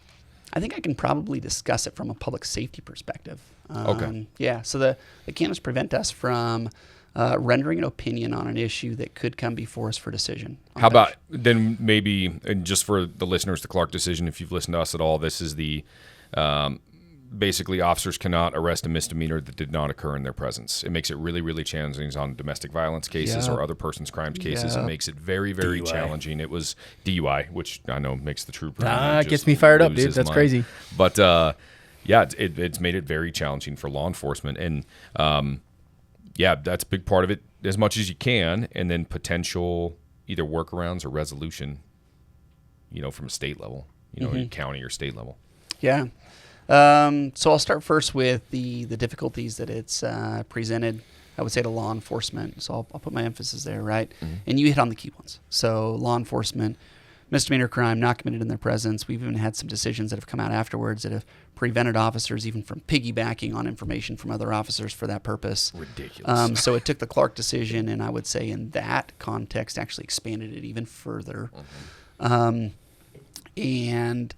I think I can probably discuss it from a public safety perspective. Okay. Yeah, so the canons prevent us from rendering an opinion on an issue that could come before us for decision. How about then maybe, and just for the listeners, the Clark decision, if you've listened to us at all, this is the basically officers cannot arrest a misdemeanor that did not occur in their presence. It makes it really, really challenging on domestic violence cases or other persons crimes cases. It makes it very, very challenging. It was DUI, which I know makes the trooper. It gets me fired up, dude. That's crazy. But it's made it very challenging for law enforcement. And that's a big part of it, as much as you can. And then potential either workarounds or resolution, from a state level, county or state level. Yeah. So I'll start first with the difficulties that it's presented, I would say, to law enforcement. So I'll put my emphasis there, right? Mm-hmm. And you hit on the key ones. So law enforcement, misdemeanor crime not committed in their presence. We've even had some decisions that have come out afterwards that have prevented officers even from piggybacking on information from other officers for that purpose. Ridiculous. So it took the Clark decision, and I would say in that context actually expanded it even further. Mm-hmm. And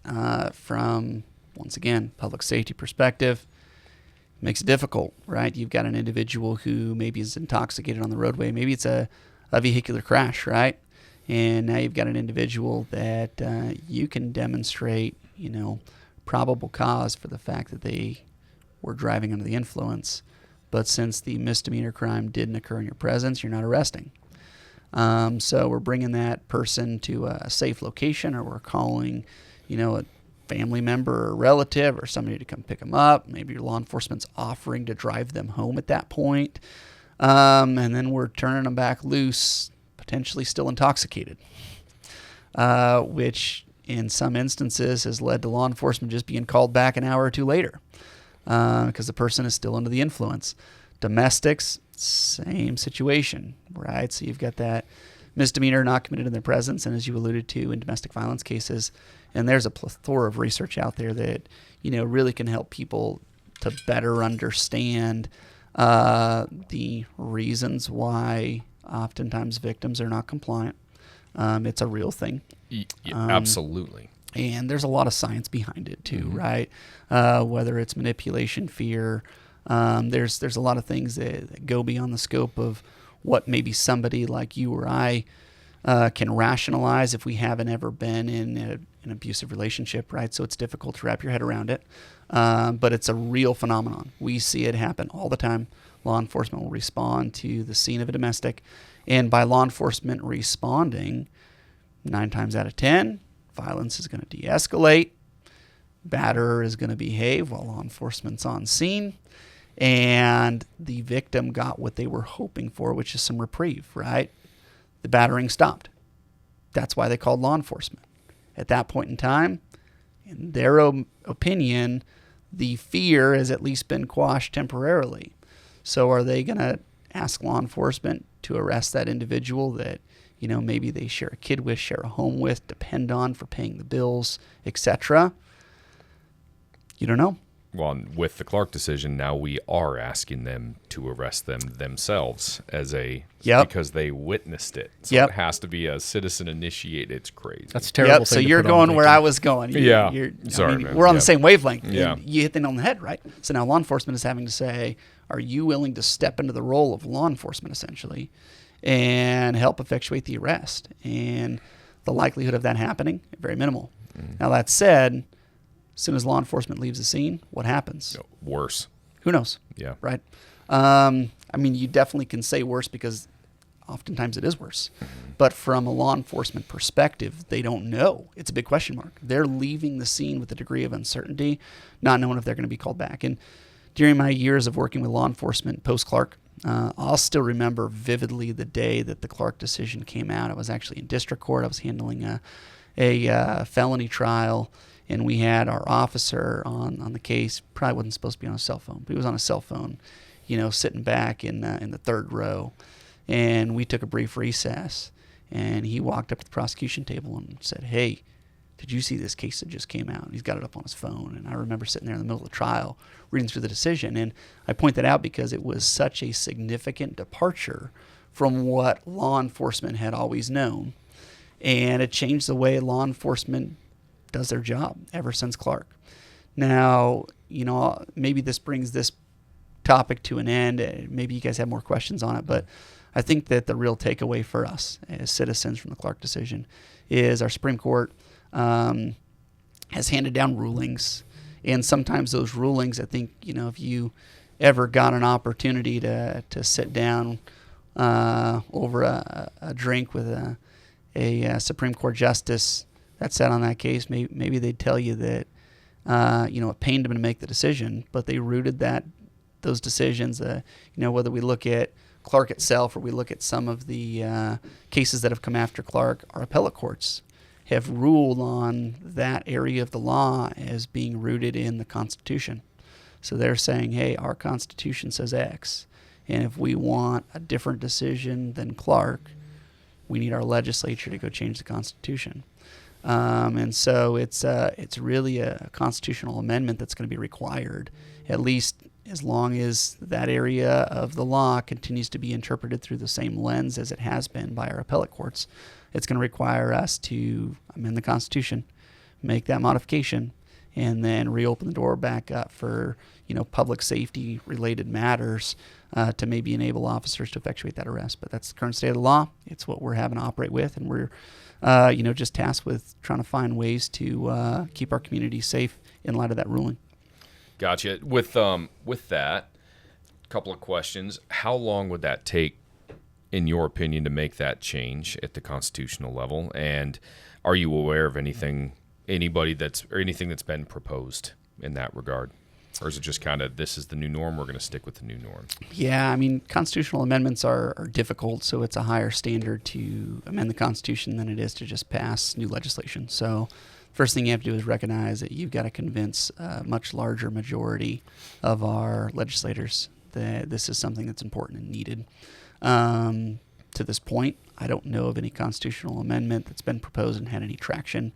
from, once again, public safety perspective, makes it difficult, right? You've got an individual who maybe is intoxicated on the roadway. Maybe it's a vehicular crash, right? And now you've got an individual that you can demonstrate, probable cause for the fact that they were driving under the influence. But since the misdemeanor crime didn't occur in your presence, you're not arresting. So we're bringing that person to a safe location, or we're calling, a family member or relative or somebody to come pick them up. Maybe your law enforcement's offering to drive them home at that point. And then we're turning them back loose, potentially still intoxicated, which in some instances has led to law enforcement just being called back an hour or two later because the person is still under the influence. Domestics, same situation, right? So you've got that misdemeanor not committed in their presence, and as you alluded to in domestic violence cases, and there's a plethora of research out there that, really can help people to better understand the reasons why oftentimes victims are not compliant. It's a real thing. Absolutely. And there's a lot of science behind it too, mm-hmm. right? Whether it's manipulation, fear, there's a lot of things that go beyond the scope of what maybe somebody like you or I can rationalize if we haven't ever been in an abusive relationship, right? So it's difficult to wrap your head around it, but it's a real phenomenon. We see it happen all the time. Law enforcement will respond to the scene of a domestic, and by law enforcement responding, 9 times out of 10, violence is going to de-escalate. Batterer is going to behave while law enforcement's on scene, and the victim got what they were hoping for, which is some reprieve, right? The battering stopped. That's why they called law enforcement. At that point in time, in their opinion, the fear has at least been quashed temporarily. So are they going to ask law enforcement to arrest that individual that, maybe they share a kid with, share a home with, depend on for paying the bills, etc.? You don't know. Well, with the Clark decision, now we are asking them to arrest them themselves because they witnessed it. So it has to be a citizen initiated. It's crazy. That's terrible. So you're going where I was going. Man. We're on the same wavelength. Yeah. You hit the nail on the head, right? So now law enforcement is having to say, are you willing to step into the role of law enforcement, essentially, and help effectuate the arrest? And the likelihood of that happening, very minimal. Mm-hmm. Now, that said, as soon as law enforcement leaves the scene, what happens? Worse. Who knows? Yeah. Right? You definitely can say worse because oftentimes it is worse. Mm-hmm. But from a law enforcement perspective, they don't know. It's a big question mark. They're leaving the scene with a degree of uncertainty, not knowing if they're going to be called back. And during my years of working with law enforcement post-Clark, I'll still remember vividly the day that the Clark decision came out. I was actually in district court. I was handling a felony trial, and we had our officer on the case. Probably wasn't supposed to be on a cell phone, but he was on a cell phone, sitting back in the third row. And we took a brief recess, and he walked up to the prosecution table and said, "Hey, did you see this case that just came out?" And he's got it up on his phone. And I remember sitting there in the middle of the trial, reading through the decision. And I point that out because it was such a significant departure from what law enforcement had always known. And it changed the way law enforcement does their job ever since Clark. Now, maybe this brings this topic to an end. Maybe you guys have more questions on it, but I think that the real takeaway for us as citizens from the Clark decision is our Supreme Court has handed down rulings, and sometimes those rulings, I think, if you ever got an opportunity to sit down over a drink with a Supreme Court justice that sat on that case, maybe they'd tell you that it pained them to make the decision, but they rooted that those decisions, whether we look at Clark itself or we look at some of the cases that have come after Clark, our appellate courts have ruled on that area of the law as being rooted in the Constitution. So they're saying, hey, our Constitution says X, and if we want a different decision than Clark, we need our legislature to go change the Constitution. And so it's really a constitutional amendment that's going to be required, at least as long as that area of the law continues to be interpreted through the same lens as it has been by our appellate courts. It's going to require us to amend the Constitution, make that modification, and then reopen the door back up for public safety related matters to maybe enable officers to effectuate that arrest. But that's the current state of the law. It's what we're having to operate with, and we're just tasked with trying to find ways to keep our community safe in light of that ruling. Gotcha. With that, a couple of questions. How long would that take, in your opinion, to make that change at the constitutional level? And are you aware of anything that's been proposed in that regard? Or is it just kind of, this is the new norm, we're going to stick with the new norm? Yeah, I mean, constitutional amendments are difficult, so it's a higher standard to amend the Constitution than it is to just pass new legislation. So first thing you have to do is recognize that you've got to convince a much larger majority of our legislators that this is something that's important and needed. To this point, I don't know of any constitutional amendment that's been proposed and had any traction.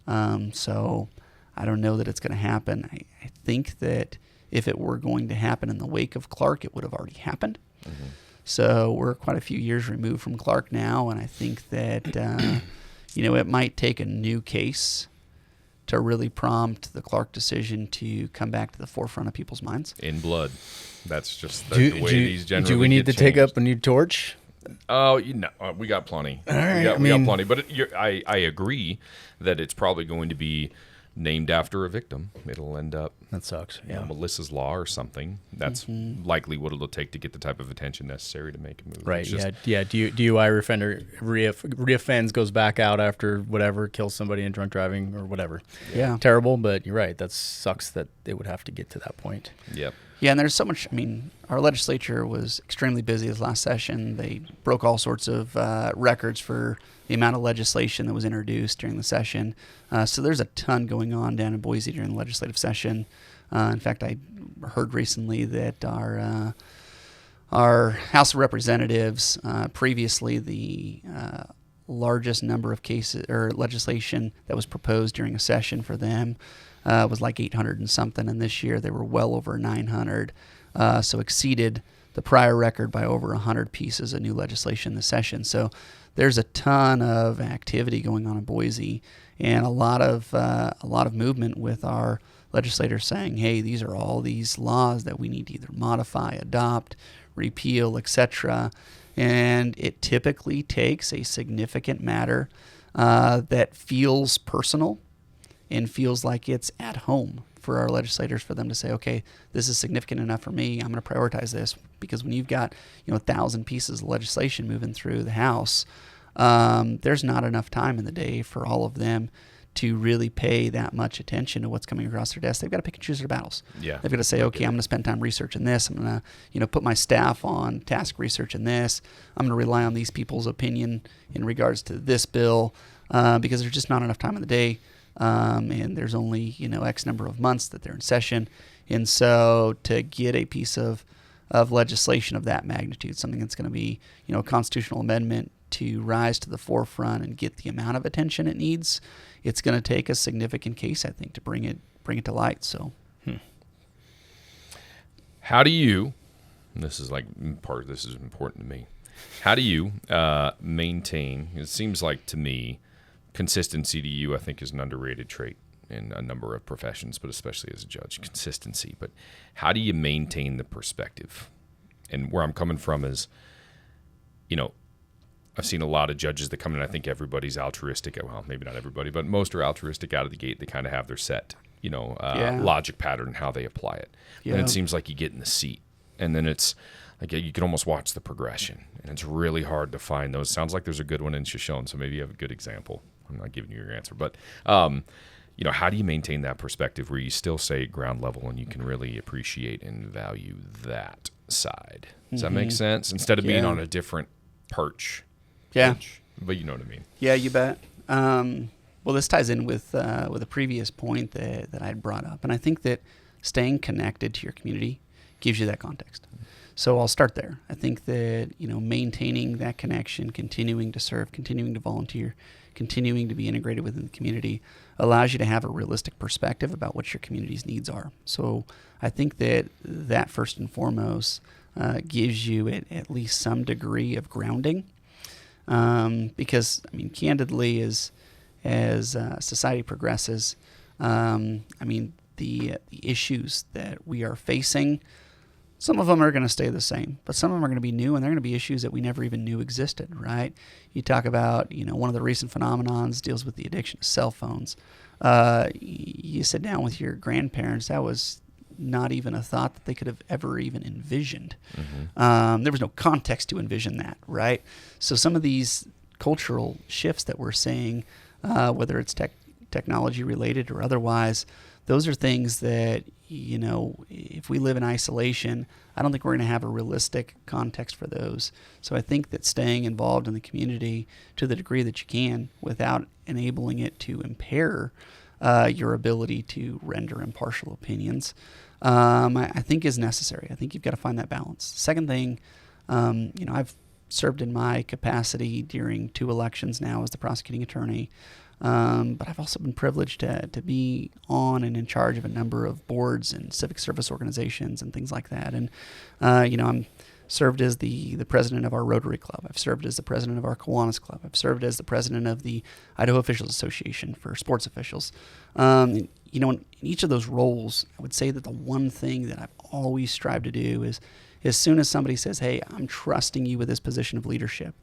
So I don't know that it's going to happen. I think that if it were going to happen in the wake of Clark, it would have already happened. Mm-hmm. So we're quite a few years removed from Clark now, and I think that it might take a new case to really prompt the Clark decision to come back to the forefront of people's minds. In blood. That's just the way these generally do we need to changed. take up a new torch? Oh, we got plenty. All right, we got plenty. But I agree that it's probably going to be named after a victim. It'll end up, that sucks. Yeah, Melissa's Law or something. That's likely what it'll take to get the type of attention necessary to make a move. Right. DUI offender reoffends, goes back out after whatever, kills somebody in drunk driving or whatever. Yeah. Terrible, but you're right. That sucks that it would have to get to that point. Yep. Yeah, and there's so much. I mean, our legislature was extremely busy this last session. They broke all sorts of records for the amount of legislation that was introduced during the session. So there's a ton going on down in Boise during the legislative session. In fact, I heard recently that our House of Representatives, previously the largest number of cases or legislation that was proposed during a session for them was like 800 and something, and this year they were well over 900, so exceeded the prior record by over 100 pieces of new legislation this session. So there's a ton of activity going on in Boise, and a lot of movement with our legislators saying, hey, these are all these laws that we need to either modify, adopt, repeal, etc. And it typically takes a significant matter that feels personal and feels like it's at home for our legislators, for them to say, okay, this is significant enough for me. I'm going to prioritize this, because when you've got 1,000 pieces of legislation moving through the House, there's not enough time in the day for all of them to really pay that much attention to what's coming across their desk. They've got to pick and choose their battles. Yeah. They've got to say, okay, I'm going to spend time researching this. I'm going to, put my staff on task researching this. I'm going to rely on these people's opinion in regards to this bill, because there's just not enough time in the day. And there's only, X number of months that they're in session. And so to get a piece of legislation of that magnitude, something that's going to be, a constitutional amendment, to rise to the forefront and get the amount of attention it needs, it's going to take a significant case, I think, to bring it to light. So, how do you, and this is this is important to me, how do you maintain, it seems like to me, consistency to you, I think, is an underrated trait in a number of professions, but especially as a judge, consistency. But how do you maintain the perspective? And where I'm coming from is, I've seen a lot of judges that come in, I think everybody's altruistic. Well, maybe not everybody, but most are altruistic out of the gate. They kind of have their set, logic pattern and how they apply it. Yeah. And it seems like you get in the seat, and then it's like you can almost watch the progression, and it's really hard to find those. Sounds like there's a good one in Shoshone, so maybe you have a good example. I'm not giving you your answer, but how do you maintain that perspective where you still stay at ground level and you can really appreciate and value that side? Does that make sense? Instead of being on a different perch. Yeah. But you know what I mean. Yeah, you bet. Well, this ties in with a previous point that I had brought up. And I think that staying connected to your community gives you that context. So I'll start there. I think that, maintaining that connection, continuing to serve, continuing to volunteer, continuing to be integrated within the community allows you to have a realistic perspective about what your community's needs are. So I think that first and foremost gives you at least some degree of grounding. Because, candidly, as society progresses, the issues that we are facing, some of them are going to stay the same, but some of them are going to be new, and they're going to be issues that we never even knew existed, right? You talk about, one of the recent phenomenons deals with the addiction to cell phones. You sit down with your grandparents, that was not even a thought that they could have ever even envisioned. There was no context to envision that, right? So some of these cultural shifts that we're seeing, whether it's technology related or otherwise, those are things that, if we live in isolation, I don't think we're going to have a realistic context for those. So I think that staying involved in the community to the degree that you can without enabling it to impair your ability to render impartial opinions, I think is necessary. I think you've got to find that balance. Second thing, I've served in my capacity during 2 elections now as the prosecuting attorney. But I've also been privileged to be on and in charge of a number of boards and civic service organizations and things like that. And, I'm served as the president of our Rotary Club. I've served as the president of our Kiwanis Club. I've served as the president of the Idaho Officials Association for sports officials. In each of those roles, I would say that the one thing that I've always strived to do is, as soon as somebody says, hey, I'm trusting you with this position of leadership,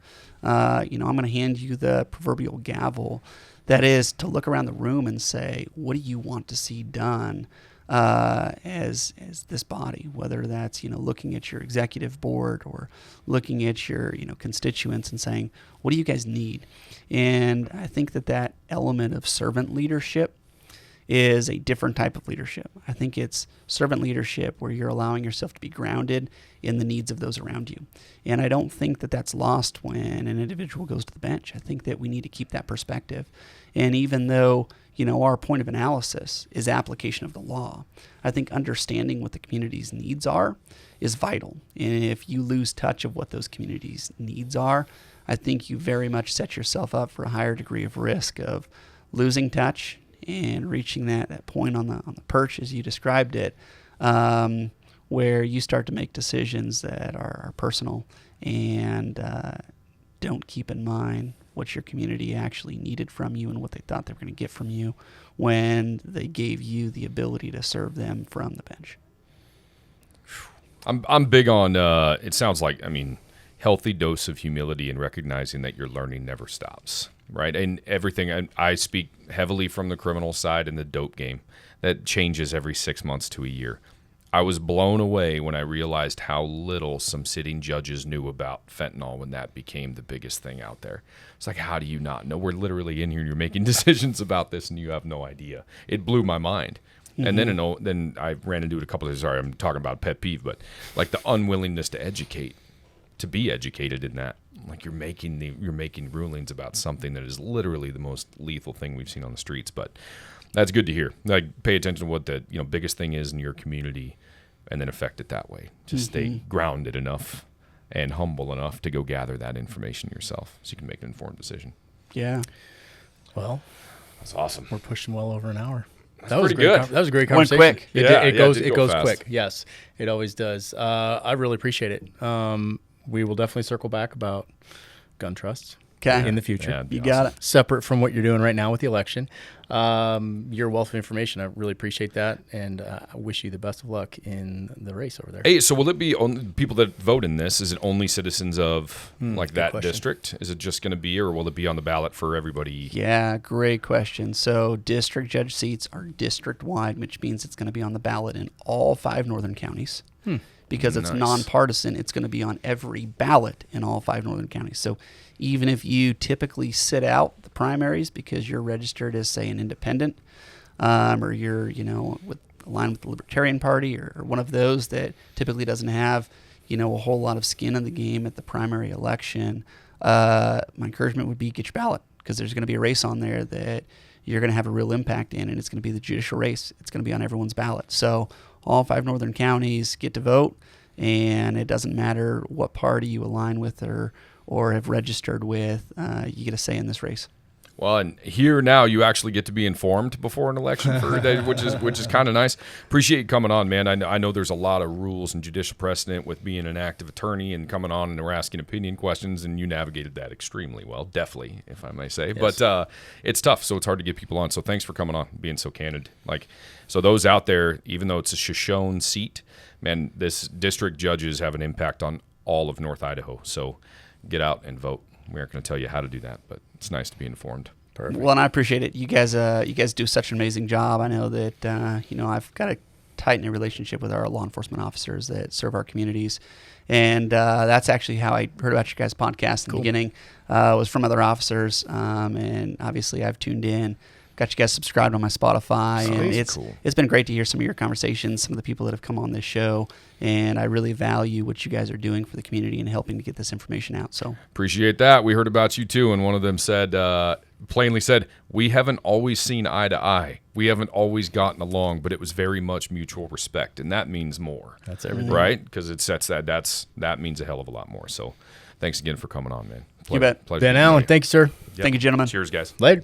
I'm going to hand you the proverbial gavel. That is to look around the room and say, what do you want to see done as this body? Whether that's looking at your executive board or looking at your constituents and saying, what do you guys need? And I think that element of servant leadership is a different type of leadership. I think it's servant leadership where you're allowing yourself to be grounded in the needs of those around you. And I don't think that that's lost when an individual goes to the bench. I think that we need to keep that perspective. And even though, our point of analysis is application of the law, I think understanding what the community's needs are is vital. And if you lose touch of what those communities' needs are, I think you very much set yourself up for a higher degree of risk of losing touch and reaching that point on the perch, as you described it, where you start to make decisions that are personal and don't keep in mind what your community actually needed from you and what they thought they were going to get from you when they gave you the ability to serve them from the bench. I'm big on, it sounds like, healthy dose of humility and recognizing that your learning never stops. Right, and everything. I speak heavily from the criminal side in the dope game. That changes every 6 months to a year. I was blown away when I realized how little some sitting judges knew about fentanyl when that became the biggest thing out there. It's like, how do you not know? We're literally in here and you're making decisions about this and you have no idea. It blew my mind. And then I ran into it a couple of days. Sorry, I'm talking about pet peeve, but like the unwillingness to educate, to be educated in that. Like you're making rulings about something that is literally the most lethal thing we've seen on the streets. But that's good to hear. Like pay attention to what the biggest thing is in your community, and then affect it that way. Just stay grounded enough and humble enough to go gather that information yourself, so you can make an informed decision. Yeah. Well, that's awesome. We're pushing well over an hour. That was good. That was a great conversation. Went quick. It goes fast. quick. Yes, it always does. I really appreciate it. We will definitely circle back about gun trusts in the future. Yeah, you got it. Separate from what you're doing right now with the election. Your wealth of information, I really appreciate that, and I wish you the best of luck in the race over there. Hey, so will it be only people that vote in this? Is it only citizens of that question. district? Is it just going to be, or will it be on the ballot for everybody? Yeah, great question. So district judge seats are district-wide, which means it's going to be on the ballot in all 5 northern counties. Because it's nonpartisan, it's going to be on every ballot in all 5 northern counties. So even if you typically sit out the primaries because you're registered as, say, an independent, or you're, aligned with the Libertarian Party or one of those that typically doesn't have, a whole lot of skin in the game at the primary election, my encouragement would be get your ballot, because there's going to be a race on there that you're going to have a real impact in, and it's going to be the judicial race. It's going to be on everyone's ballot. So all 5 northern counties get to vote, and it doesn't matter what party you align with or have registered with, you get a say in this race. Well, and here now you actually get to be informed before an election for a day, which is kind of nice. Appreciate you coming on, man. I know there's a lot of rules and judicial precedent with being an active attorney and coming on and we're asking opinion questions, and you navigated that extremely well, deftly, if I may say. Yes. But it's tough, so it's hard to get people on. So thanks for coming on, being so candid. So those out there, even though it's a Shoshone seat, man, this district judges have an impact on all of North Idaho. So get out and vote. We aren't going to tell you how to do that, but it's nice to be informed. Perfect. Well, and I appreciate it. You guys do such an amazing job. I know that I've got a tight-knit relationship with our law enforcement officers that serve our communities, and that's actually how I heard about your guys' podcast in the beginning. Was from other officers, and obviously I've tuned in. Got you guys subscribed on my Spotify, and it's been great to hear some of your conversations, some of the people that have come on this show, and I really value what you guys are doing for the community and helping to get this information out. So appreciate that. We heard about you too, and one of them plainly said, we haven't always seen eye to eye. We haven't always gotten along, but it was very much mutual respect, and that means more. That's everything, right? Because it sets that means a hell of a lot more. So thanks again for coming on, man. You bet. Pleasure. Ben Allen, thank you, sir. Yep. Thank you, gentlemen. Cheers, guys. Later.